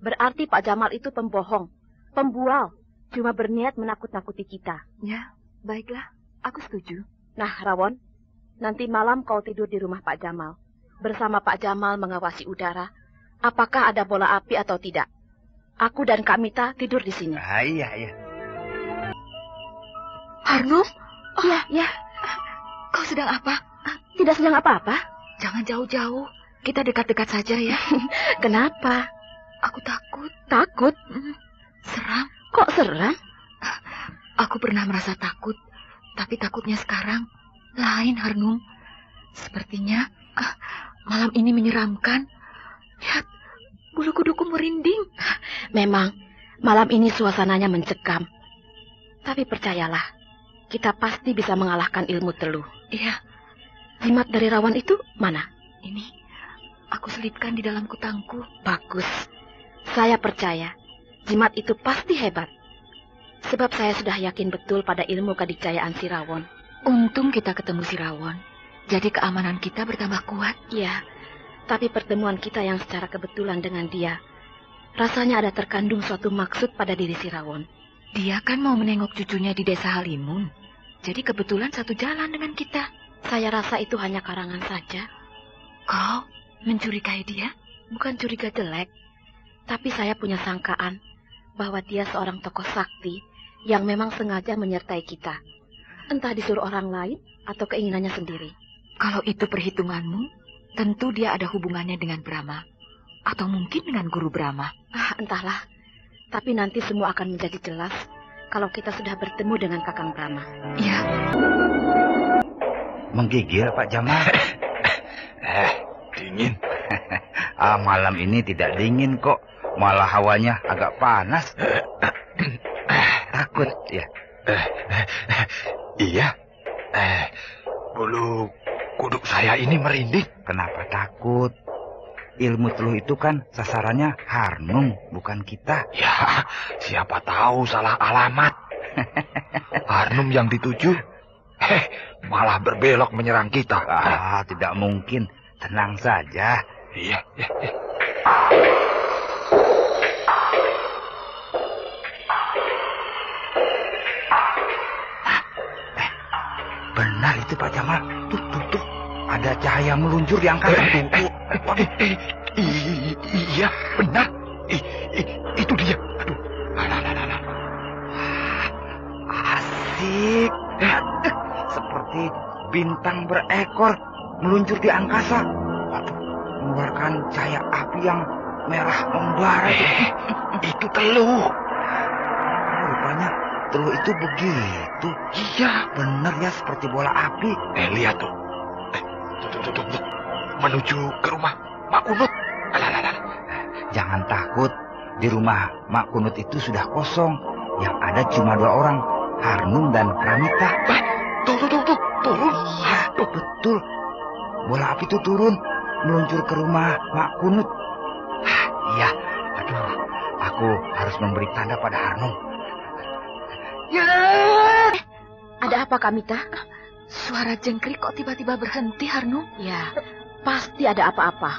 berarti Pak Jamal itu pembohong, pembual, cuma berniat menakut-nakuti kita. Ya, baiklah, aku setuju. Nah, Rawon, nanti malam kau tidur di rumah Pak Jamal. Bersama Pak Jamal mengawasi udara, apakah ada bola api atau tidak. Aku dan Kak Mita tidur di sini. Iya. Harnum? Iya. Kau sedang apa? Tidak sedang apa-apa. Jangan jauh-jauh. Kita dekat-dekat saja ya. Kenapa? Aku takut. Takut? Seram. Kok seram? Aku pernah merasa takut. Tapi takutnya sekarang lain, Harnum. Sepertinya malam ini menyeramkan. Lihat, bulu kuduku merinding. Memang, malam ini suasananya mencekam. Tapi percayalah, kita pasti bisa mengalahkan ilmu teluh. Iya. Jimat dari Rawon itu mana? Ini, aku selipkan di dalam kutangku. Bagus. Saya percaya, jimat itu pasti hebat. Sebab saya sudah yakin betul pada ilmu kedikjayaan si Rawon. Untung kita ketemu si Rawon. Jadi keamanan kita bertambah kuat. Iya, tapi pertemuan kita yang secara kebetulan dengan dia, rasanya ada terkandung suatu maksud pada diri si Rawon. Dia kan mau menengok cucunya di desa Halimun. Jadi kebetulan satu jalan dengan kita. Saya rasa itu hanya karangan saja. Kau mencurigai dia? Bukan curiga jelek, tapi saya punya sangkaan bahwa dia seorang tokoh sakti yang memang sengaja menyertai kita. Entah disuruh orang lain atau keinginannya sendiri. Kalau itu perhitunganmu, tentu dia ada hubungannya dengan Brahma. Atau mungkin dengan Guru Brahma. Entahlah. Tapi nanti semua akan menjadi jelas kalau kita sudah bertemu dengan Kakang Brahma. Iya. Menggigil, Pak Jamal. Dingin. Malam ini tidak dingin kok. Malah hawanya agak panas. Takut ya? Iya. Bulu kuduk saya ini merinding. Kenapa takut? Ilmu teluh itu kan sasarannya Harnum, bukan kita. Ya, siapa tahu salah alamat. Harnum yang dituju, malah berbelok menyerang kita. Tidak mungkin. Tenang saja. Iya. Benar itu Pak Jamal. Tuh. Ada cahaya meluncur di angkasa. Iya, benar. Itu dia. Aduh. Asik. Seperti bintang berekor meluncur di angkasa. Mengeluarkan cahaya api yang merah membara. Itu teluh. Rupanya teluh itu begitu. Iya. Benar ya, seperti bola api. Lihat tuh. Tuh. Menuju ke rumah Mak Kunut. Jangan takut. Di rumah Mak Kunut itu sudah kosong. Yang ada cuma 2 orang. Harnum dan Pramita. Tuh. Turun. Iya, betul. Bola api itu turun. Meluncur ke rumah Mak Kunut. Iya. Aduh. Aku harus memberi tanda pada Harnum. Ya. Ada apa, Kak Mita? Suara jengkrik kok tiba-tiba berhenti, Harnum? Ya, pasti ada apa-apa.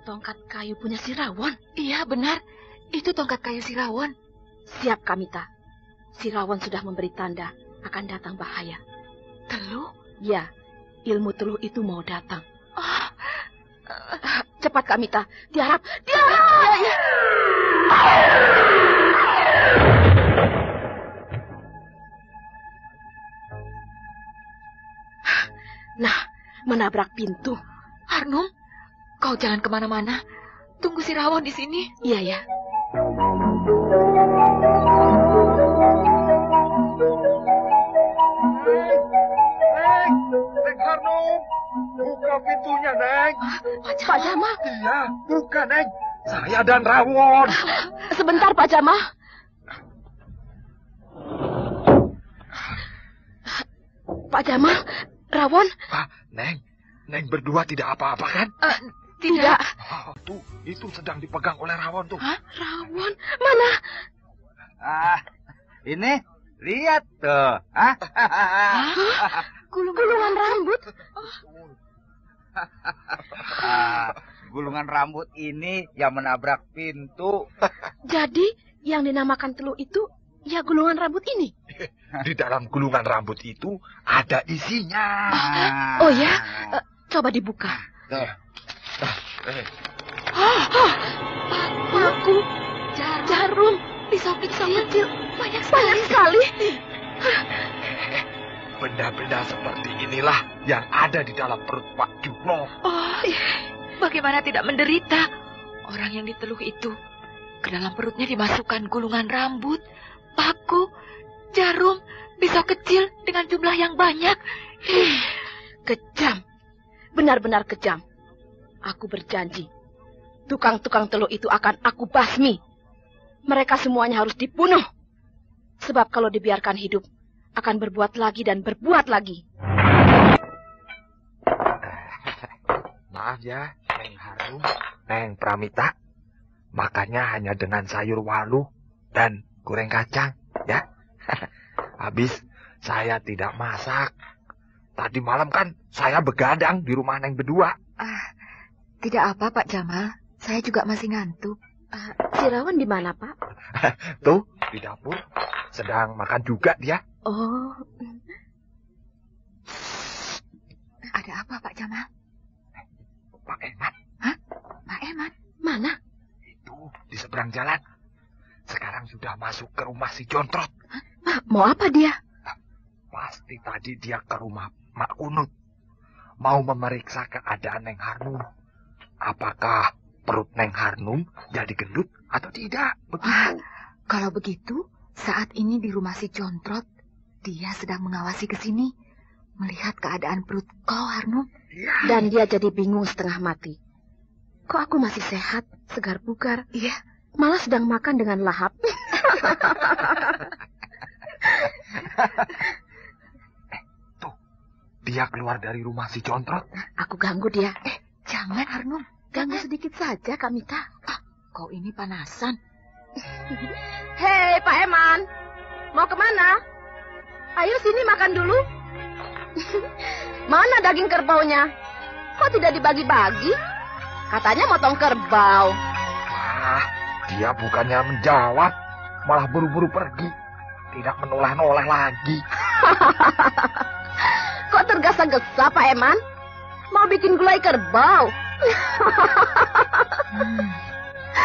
Tongkat kayu punya si Rawon. Iya, benar. Itu tongkat kayu si Rawon. Siap, Kak Mita. Si Rawon sudah memberi tanda akan datang bahaya. Teluh? Ya, ilmu teluh itu mau datang. Cepat, Kak Mita. Diharap. Ya. Nah, menabrak pintu. Harnum, kau jangan kemana-mana. Tunggu si Rawon di sini. Iya, ya. Neng Harnum, buka pintunya, Neng. Pak Jamal. Iya, buka, Neng. Saya dan Rawon. Sebentar, Pak Jamal. Pak Jamal, Rawon. Neng berdua tidak apa-apa kan? Tidak. Tuh, itu sedang dipegang oleh Rawon tuh. Hah? Rawon? Mana? Ini lihat tuh. Gulungan rambut? Gulungan rambut ini yang menabrak pintu. Jadi yang dinamakan teluh itu ya gulungan rambut ini? Di dalam gulungan rambut itu ada isinya. Oh ya? Coba dibuka. Paku, jarum, pisau kecil, banyak sekali. Benda-benda seperti inilah yang ada di dalam perut Pak Jumlo. Oh, bagaimana tidak menderita? Orang yang diteluh itu, ke dalam perutnya dimasukkan gulungan rambut, paku, jarum, pisau kecil dengan jumlah yang banyak. Kejam. Benar-benar kejam. Aku berjanji, tukang-tukang teluh itu akan aku basmi. Mereka semuanya harus dibunuh. Sebab kalau dibiarkan hidup, akan berbuat lagi dan berbuat lagi. Maaf ya, Neng Harum, Neng Pramita. Makannya hanya dengan sayur walu dan goreng kacang, ya. Habis saya tidak masak. Tadi malam kan saya begadang di rumah Neng berdua. Tidak apa, Pak Jamal. Saya juga masih ngantuk. Si Rawon di mana, Pak? Tuh, di dapur. Sedang makan juga dia. Oh. Ada apa, Pak Jamal? Pak Eman. Hah? Pak Eman? Mana? Itu, di seberang jalan. Sekarang sudah masuk ke rumah si Jontrot. Mau apa dia? Pasti tadi dia ke rumah Mak Kunut. Mau memeriksa keadaan Neng Harnum. Apakah perut Neng Harnum jadi gendut atau tidak? Begitu. Kalau begitu, saat ini di rumah si Jontrot, dia sedang mengawasi ke sini, melihat keadaan perut kau, Harnum. Ya. Dan dia jadi bingung setengah mati. Kok aku masih sehat, segar bugar? Iya. Malah sedang makan dengan lahap. Tuh, dia keluar dari rumah si Jontrot. Aku ganggu dia. Jangan, Harnum. Ganggu sedikit saja, Kamita. Kau ini panasan. Hei, Pak Eman. Mau kemana? Ayo sini makan dulu. Mana daging kerbaunya? Kok tidak dibagi-bagi? Katanya motong kerbau. Dia bukannya menjawab, malah buru-buru pergi. Tidak menoleh-noleh lagi. Kok tergesa-gesa, Pak Eman? Mau bikin gulai kerbau?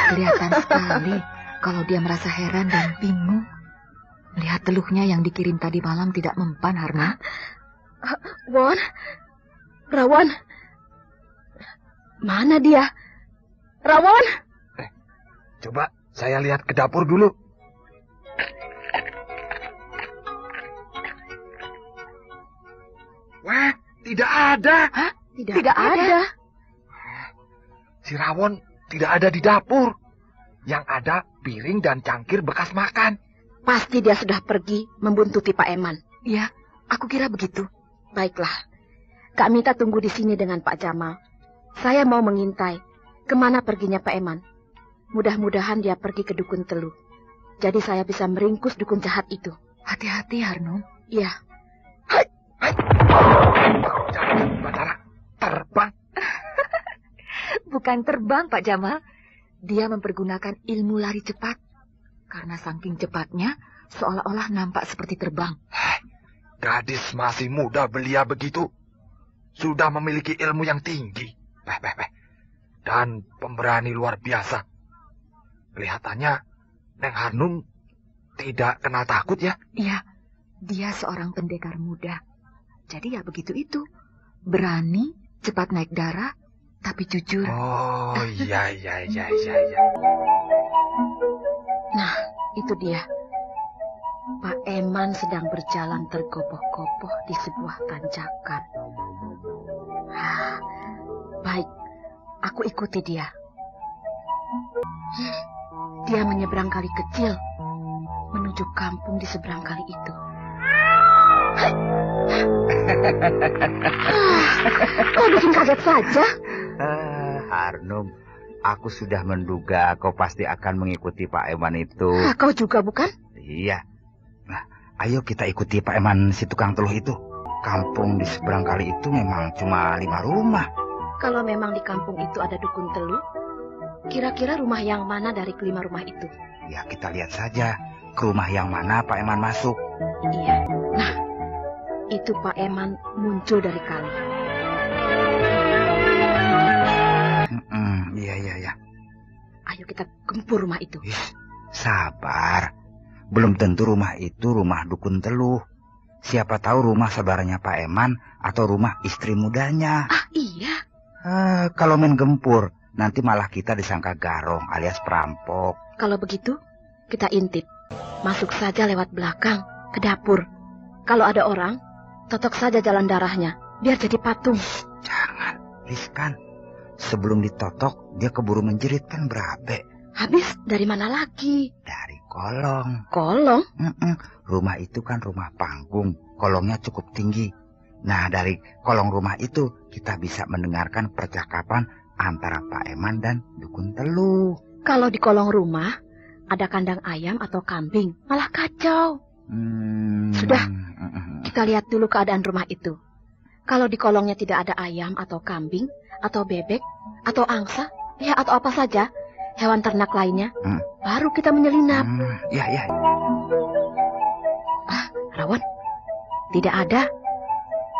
Kelihatan sekali kalau dia merasa heran dan bingung. Melihat teluhnya yang dikirim tadi malam tidak mempan, Harna. Rawon. Mana dia? Rawon? Coba saya lihat ke dapur dulu. Wah, tidak ada. Hah? Tidak ada. Si Rawon tidak ada di dapur. Yang ada piring dan cangkir bekas makan. Pasti dia sudah pergi membuntuti Pak Eman. Ya, aku kira begitu. Baiklah. Kak Mita tunggu di sini dengan Pak Jamal. Saya mau mengintai kemana perginya Pak Eman. Mudah-mudahan dia pergi ke dukun teluh. Jadi saya bisa meringkus dukun jahat itu. Hati-hati, Harnum. Iya. Jangan, Batara. Terbang. Bukan terbang, Pak Jamal. Dia mempergunakan ilmu lari cepat. Karena saking cepatnya, seolah-olah nampak seperti terbang. Gadis masih muda belia begitu. Sudah memiliki ilmu yang tinggi. Dan pemberani luar biasa. Kelihatannya Neng Harnum tidak kenal takut ya? Iya, dia seorang pendekar muda. Jadi ya begitu itu. Berani, cepat naik darah, tapi jujur. Oh, iya. Nah, itu dia. Pak Eman sedang berjalan tergopoh-gopoh di sebuah tanjakan. Baik, aku ikuti dia. Dia menyeberang kali kecil, menuju kampung di seberang kali itu. Kau bikin kaget saja. Arnum, aku sudah menduga kau pasti akan mengikuti Pak Eman itu. Kau juga bukan? Iya. Nah, ayo kita ikuti Pak Eman si tukang teluh itu. Kampung di seberang kali itu memang cuma 5 rumah. Kalau memang di kampung itu ada dukun teluh, kira-kira rumah yang mana dari kelima rumah itu? Ya, kita lihat saja ke rumah yang mana Pak Eman masuk. Iya. Nah, itu Pak Eman muncul dari kali. Iya. Ayo kita gempur rumah itu. Sabar. Belum tentu rumah itu rumah dukun teluh. Siapa tahu rumah saudaranya Pak Eman atau rumah istri mudanya. Iya. Kalau main gempur, nanti malah kita disangka garong alias perampok. Kalau begitu, kita intip. Masuk saja lewat belakang ke dapur. Kalau ada orang, totok saja jalan darahnya, biar jadi patung. Jangan, riskan. Sebelum ditotok, dia keburu menjerit kan berabe. Habis dari mana lagi? Dari kolong. Kolong? Rumah itu kan rumah panggung, kolongnya cukup tinggi. Nah, dari kolong rumah itu kita bisa mendengarkan percakapan antara Pak Eman dan dukun teluh. Kalau di kolong rumah ada kandang ayam atau kambing, malah kacau. Sudah, kita lihat dulu keadaan rumah itu. Kalau di kolongnya tidak ada ayam atau kambing, atau bebek, atau angsa, ya atau apa saja, hewan ternak lainnya, baru kita menyelinap. Ya. Rawan, tidak ada.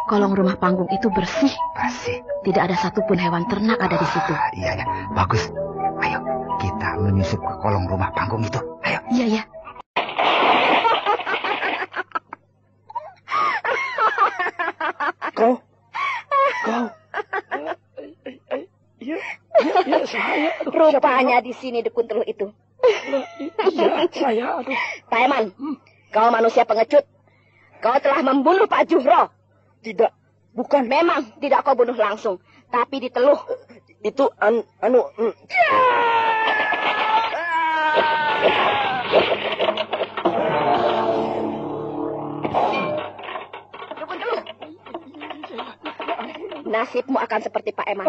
Kolong rumah panggung itu bersih. Bersih. Tidak ada satupun hewan ternak ada di situ. Iya, bagus. Ayo, kita menyusup ke kolong rumah panggung itu. Ayo. Iya. Kau. Iya, saya. Rupanya di sini dukun teluh itu. Iya, saya. Pak Eman, kau manusia pengecut. Kau telah membunuh Pak Juhro. Tidak, bukan. Memang tidak kau bunuh langsung, tapi diteluh. Itu Nasibmu akan seperti Pak Eman.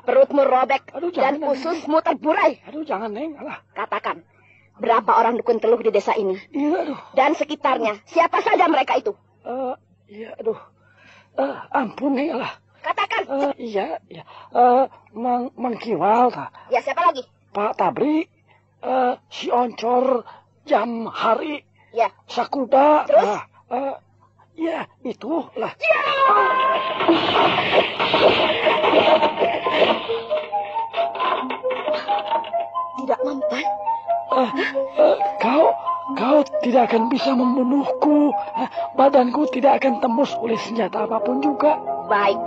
Perutmu robek dan ususmu terburai. Jangan, Neng. Katakan, berapa orang dukun teluh di desa ini? Dan sekitarnya, siapa saja mereka itu? Ampun, Neng. Katakan. Iya. Mang Kiwal. Ya, siapa lagi? Pak Tabri. Si Oncor. Jam Hari. Ya. Sakuda. Terus? Ya, itulah. Ya! Tidak mempan. Kau tidak akan bisa membunuhku. Badanku tidak akan tembus oleh senjata apapun juga. Baik.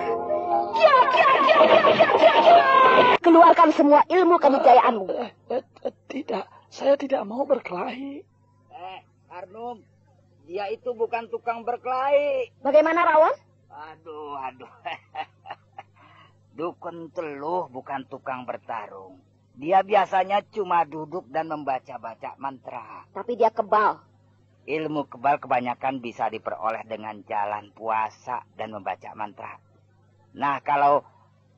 Keluarkan semua ilmu kenijayaanmu. Tidak, saya tidak mau berkelahi. Arnum, dia itu bukan tukang berkelahi. Bagaimana, Rawan? Aduh. Dukun teluh bukan tukang bertarung. Dia biasanya cuma duduk dan membaca-baca mantra. Tapi dia kebal. Ilmu kebal kebanyakan bisa diperoleh dengan jalan puasa dan membaca mantra. Nah, kalau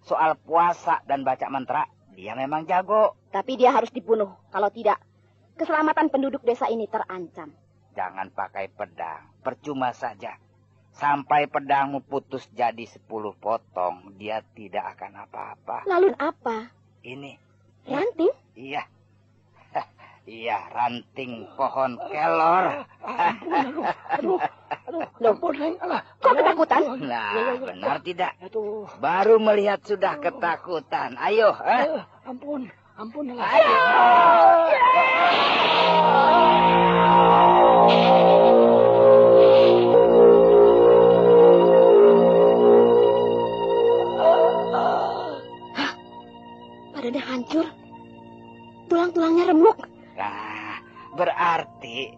soal puasa dan baca mantra, dia memang jago. Tapi dia harus dibunuh. Kalau tidak, keselamatan penduduk desa ini terancam. Jangan pakai pedang, percuma saja. Sampai pedangmu putus jadi 10 potong, dia tidak akan apa-apa. Lalu apa? Ini. Ranting? Iya. Iya, ranting pohon kelor. Ampun, Neng. Kok ketakutan? Nah, benar tidak? Baru melihat sudah ketakutan. Ayo. Ampun. Ayo. Badannya hancur. Tulang-tulangnya remuk. Nah, berarti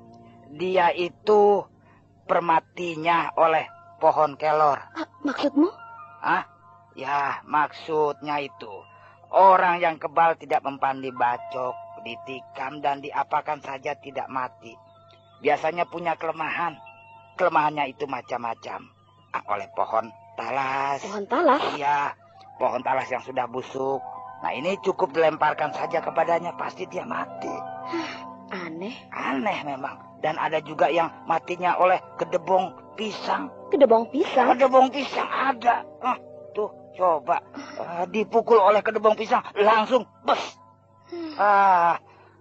dia itu permatinya oleh pohon kelor. Maksudmu? Ya, maksudnya itu. Orang yang kebal tidak mempan dibacok, ditikam, dan diapakan saja tidak mati. Biasanya punya kelemahan. Kelemahannya itu macam-macam. Oleh pohon talas. Pohon talas? Iya, pohon talas yang sudah busuk. Nah ini cukup dilemparkan saja kepadanya, pasti dia mati. Aneh. Aneh memang. Dan ada juga yang matinya oleh kedebong pisang. Kedebong pisang? Kedebong pisang ada. Tuh coba dipukul oleh kedebong pisang langsung bes.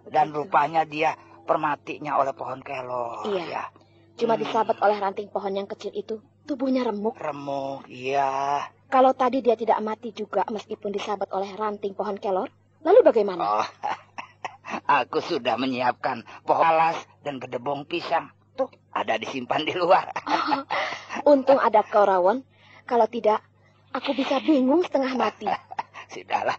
Dan rupanya dia permatinya oleh pohon kelor. Iya. Ya. Cuma disabet oleh ranting pohon yang kecil itu. Tubuhnya remuk. Remuk, iya. Kalau tadi dia tidak mati juga meskipun disabet oleh ranting pohon kelor, lalu bagaimana? Aku sudah menyiapkan pohon talas dan kedebong pisang. Tuh, ada disimpan di luar. Untung ada kau, Rawon. Kalau tidak, aku bisa bingung setengah mati. Sudahlah,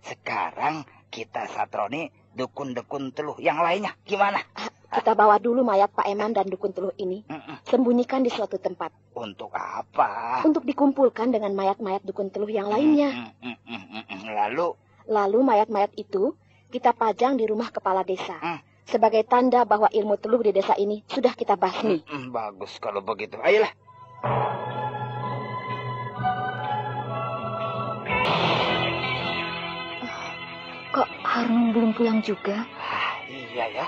sekarang kita satroni dukun-dukun teluh yang lainnya. Gimana? Kita bawa dulu mayat Pak Eman dan dukun teluh ini. Sembunyikan di suatu tempat. Untuk apa? Untuk dikumpulkan dengan mayat-mayat dukun teluh yang lainnya. Lalu mayat-mayat itu kita pajang di rumah kepala desa. Sebagai tanda bahwa ilmu teluh di desa ini sudah kita basmi. Bagus kalau begitu. Ayolah. Kok Harnum belum pulang juga? Iya ya.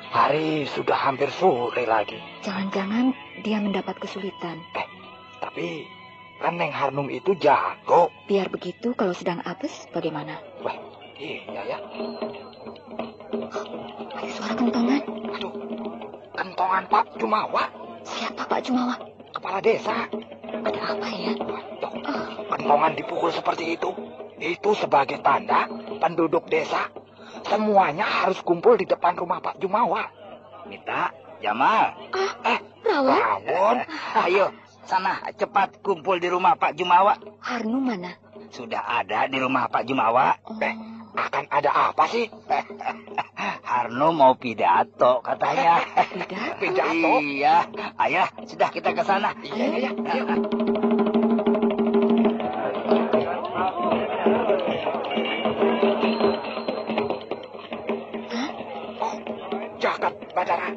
Hari sudah hampir sore lagi. Jangan-jangan dia mendapat kesulitan. Tapi kan Neng Harnum itu jago. Biar begitu, kalau sedang apes bagaimana? Wah, iya ya. Ada suara kentongan. Aduh, kentongan Pak Jumawa. Siapa Pak Jumawa? Kepala desa. Ada apa ya? Kentongan dipukul seperti itu. Itu sebagai tanda penduduk desa semuanya harus kumpul di depan rumah Pak Jumawa. Mita, Jamal. Rawon. Ayo, sana cepat kumpul di rumah Pak Jumawa. Harnum mana? Sudah ada di rumah Pak Jumawa. Akan ada apa sih? Harno mau pidato katanya. Pidato? Iya. Ayah, sudah kita ke sana. Iya. Jagat Badara.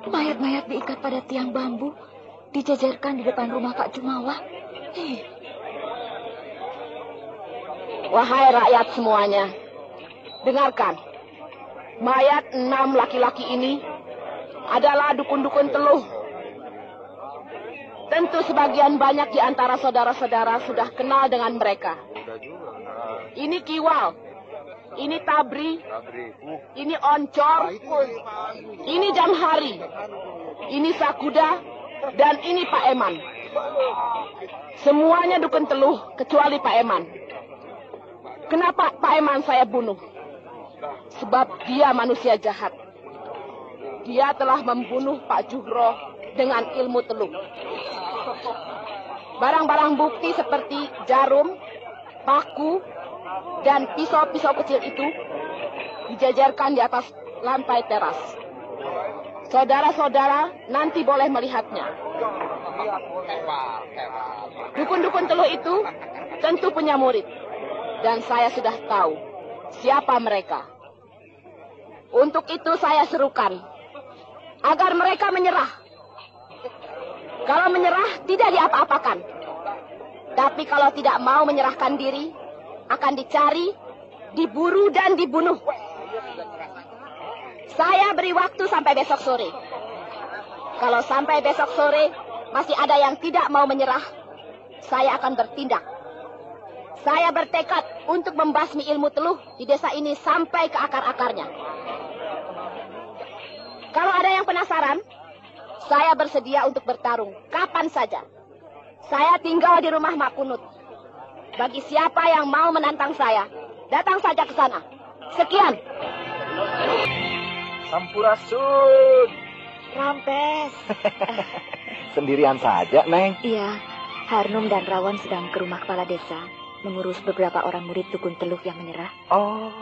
Mayat-mayat diikat pada tiang bambu, dijajarkan di depan rumah Pak Jumawa. Wahai rakyat semuanya, dengarkan. Mayat 6 laki-laki ini adalah dukun-dukun teluh. Tentu sebagian banyak di antara saudara-saudara sudah kenal dengan mereka. Ini Kiwal, ini Tabri, ini Oncor, ini Jamhari, ini Sakuda, dan ini Pak Eman. Semuanya dukun teluh kecuali Pak Eman. Kenapa Pak Eman saya bunuh? Sebab dia manusia jahat. Dia telah membunuh Pak Juhro dengan ilmu teluh. Barang-barang bukti seperti jarum, paku, dan pisau-pisau kecil itu dijajarkan di atas lantai teras. Saudara-saudara nanti boleh melihatnya. Dukun-dukun teluh itu tentu punya murid. Dan saya sudah tahu siapa mereka. Untuk itu saya serukan agar mereka menyerah. Kalau menyerah tidak diapa-apakan. Tapi kalau tidak mau menyerahkan diri, akan dicari, diburu dan dibunuh. Saya beri waktu sampai besok sore. Kalau sampai besok sore masih ada yang tidak mau menyerah, saya akan bertindak. Saya bertekad untuk membasmi ilmu teluh di desa ini sampai ke akar-akarnya. Kalau ada yang penasaran, saya bersedia untuk bertarung kapan saja. Saya tinggal di rumah Mak Kunut. Bagi siapa yang mau menantang saya, datang saja ke sana. Sekian. Sampurasun. Rampes. Sendirian saja, Neng? Iya, Harnum dan Rawon sedang ke rumah kepala desa. Mengurus beberapa orang murid dukun teluh yang menyerah. Oh.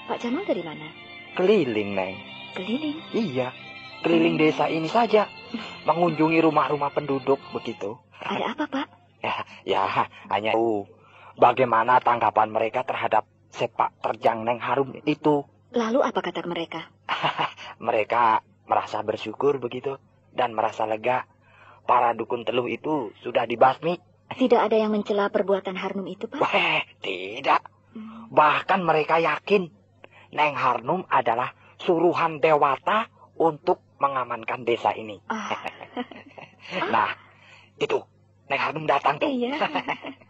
Pak Jamal dari mana? Keliling, Neng. Keliling? Iya, keliling desa ini saja. Mengunjungi rumah-rumah penduduk, begitu. Ada apa, Pak? Ya, hanya tahu bagaimana tanggapan mereka terhadap sepak terjang Neng Harum itu. Lalu apa kata mereka? Mereka merasa bersyukur begitu dan merasa lega. Para dukun teluh itu sudah dibasmi. Tidak ada yang mencela perbuatan Harnum itu, Pak? Tidak. Bahkan mereka yakin Neng Harnum adalah suruhan Dewata untuk mengamankan desa ini. Nah, itu Neng Harnum datang tuh. Iya.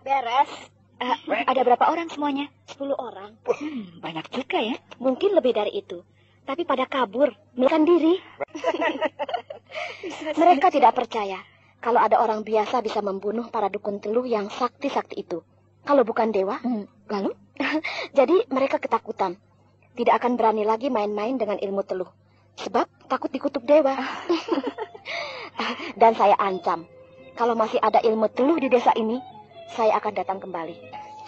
Beres. Ada berapa orang semuanya? 10 orang. Banyak juga ya. Mungkin lebih dari itu. Tapi pada kabur, melarikan diri. Mereka tidak percaya kalau ada orang biasa bisa membunuh para dukun teluh yang sakti-sakti itu. Kalau bukan dewa, lalu? Jadi mereka ketakutan. Tidak akan berani lagi main-main dengan ilmu teluh. Sebab takut dikutuk dewa. Dan saya ancam, kalau masih ada ilmu teluh di desa ini, saya akan datang kembali.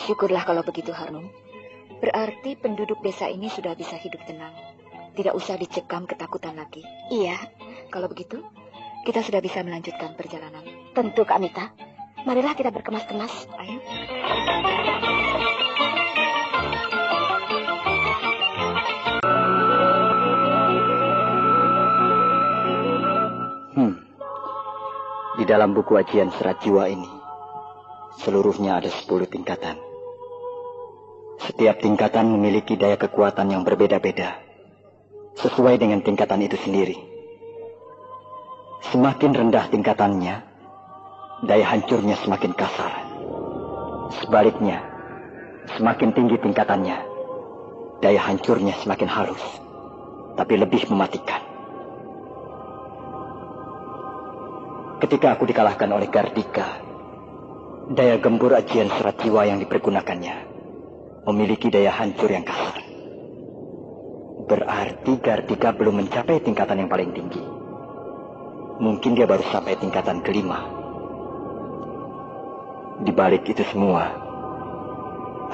Syukurlah kalau begitu, Harnum. Berarti penduduk desa ini sudah bisa hidup tenang. Tidak usah dicekam ketakutan lagi. Iya. Kalau begitu, kita sudah bisa melanjutkan perjalanan. Tentu, Kak Mita. Marilah kita berkemas-kemas. Ayo. Di dalam buku ajian serat jiwa ini, seluruhnya ada 10 tingkatan. Setiap tingkatan memiliki daya kekuatan yang berbeda-beda, sesuai dengan tingkatan itu sendiri. Semakin rendah tingkatannya, daya hancurnya semakin kasar. Sebaliknya, semakin tinggi tingkatannya, daya hancurnya semakin halus, tapi lebih mematikan. Ketika aku dikalahkan oleh Gardika, daya gembur ajian serat jiwa yang dipergunakannya memiliki daya hancur yang kasar. Berarti Gardika belum mencapai tingkatan yang paling tinggi. Mungkin dia baru sampai tingkatan ke-5. Di balik itu semua,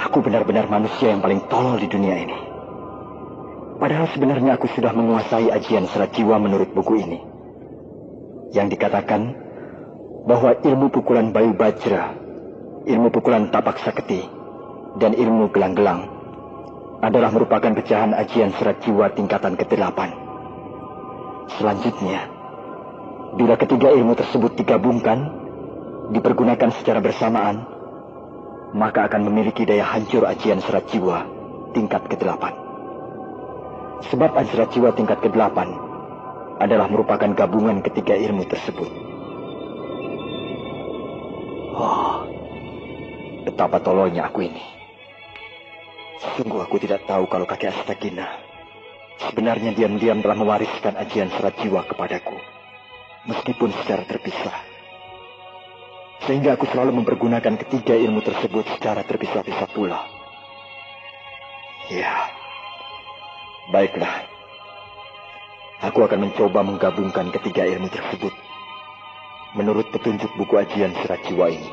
aku benar-benar manusia yang paling tolol di dunia ini. Padahal sebenarnya aku sudah menguasai ajian serat jiwa menurut buku ini. Yang dikatakan bahwa ilmu pukulan Bayu Bajra, ilmu pukulan tapak sakti, dan ilmu gelang-gelang adalah merupakan pecahan ajian serat jiwa tingkatan ke-8. Selanjutnya, bila ketiga ilmu tersebut digabungkan, dipergunakan secara bersamaan, maka akan memiliki daya hancur ajian serat jiwa tingkat ke-8. Sebab ajian serat jiwa tingkat ke-8 adalah merupakan gabungan ketiga ilmu tersebut. Oh, betapa tololnya aku ini. Sungguh aku tidak tahu kalau kakek Astagina sebenarnya diam-diam telah mewariskan ajian serat jiwa kepadaku, meskipun secara terpisah. Sehingga aku selalu mempergunakan ketiga ilmu tersebut secara terpisah-pisah pula. Ya, baiklah. Aku akan mencoba menggabungkan ketiga ilmu tersebut menurut petunjuk buku ajian serat jiwa ini.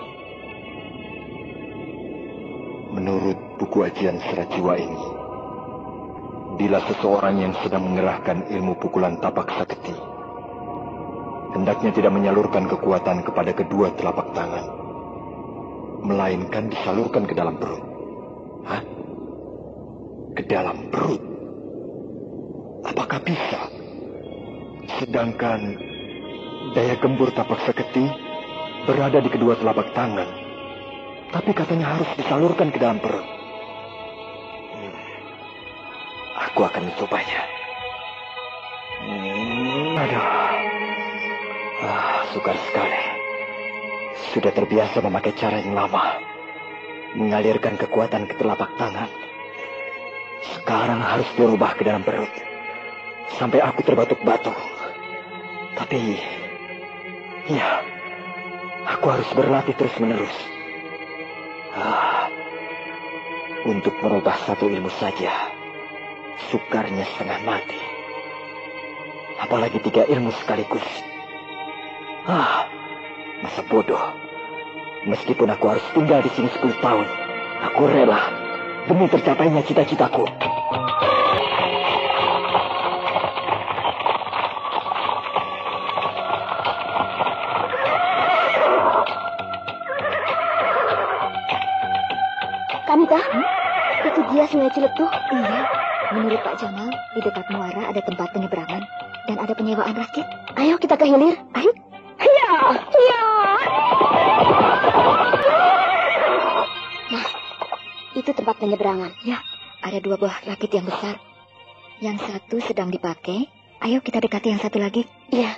Menurut buku ajian serat jiwa ini, bila seseorang yang sedang mengerahkan ilmu pukulan tapak sakti hendaknya tidak menyalurkan kekuatan kepada kedua telapak tangan, melainkan disalurkan ke dalam perut. Hah? Ke dalam perut? Apakah bisa? Sedangkan daya gembur tapak sakti berada di kedua telapak tangan, tapi katanya harus disalurkan ke dalam perut. Aku akan mencobanya. Sukar sekali. Sudah terbiasa memakai cara yang lama, mengalirkan kekuatan ke telapak tangan. Sekarang harus dirubah ke dalam perut, sampai aku terbatuk-batuk. Tapi, ya, aku harus berlatih terus-menerus. Untuk merubah satu ilmu saja, sukarnya setengah mati. Apalagi 3 ilmu sekaligus. Masa bodoh. Meskipun aku harus tinggal di sini 10 tahun, aku rela demi tercapainya cita-citaku. Kamita, itu dia Sungai Ciletuh. Iya, menurut Pak Jamal, di dekat muara ada tempat penyeberangan dan ada penyewaan rakit. Ayo kita ke hilir. Ayo. Hiya, hiya. Nah, Itu tempat penyeberangan. Ya. Ada 2 buah rakit yang besar. Yang satu sedang dipakai. Ayo kita dekati yang satu lagi. Iya.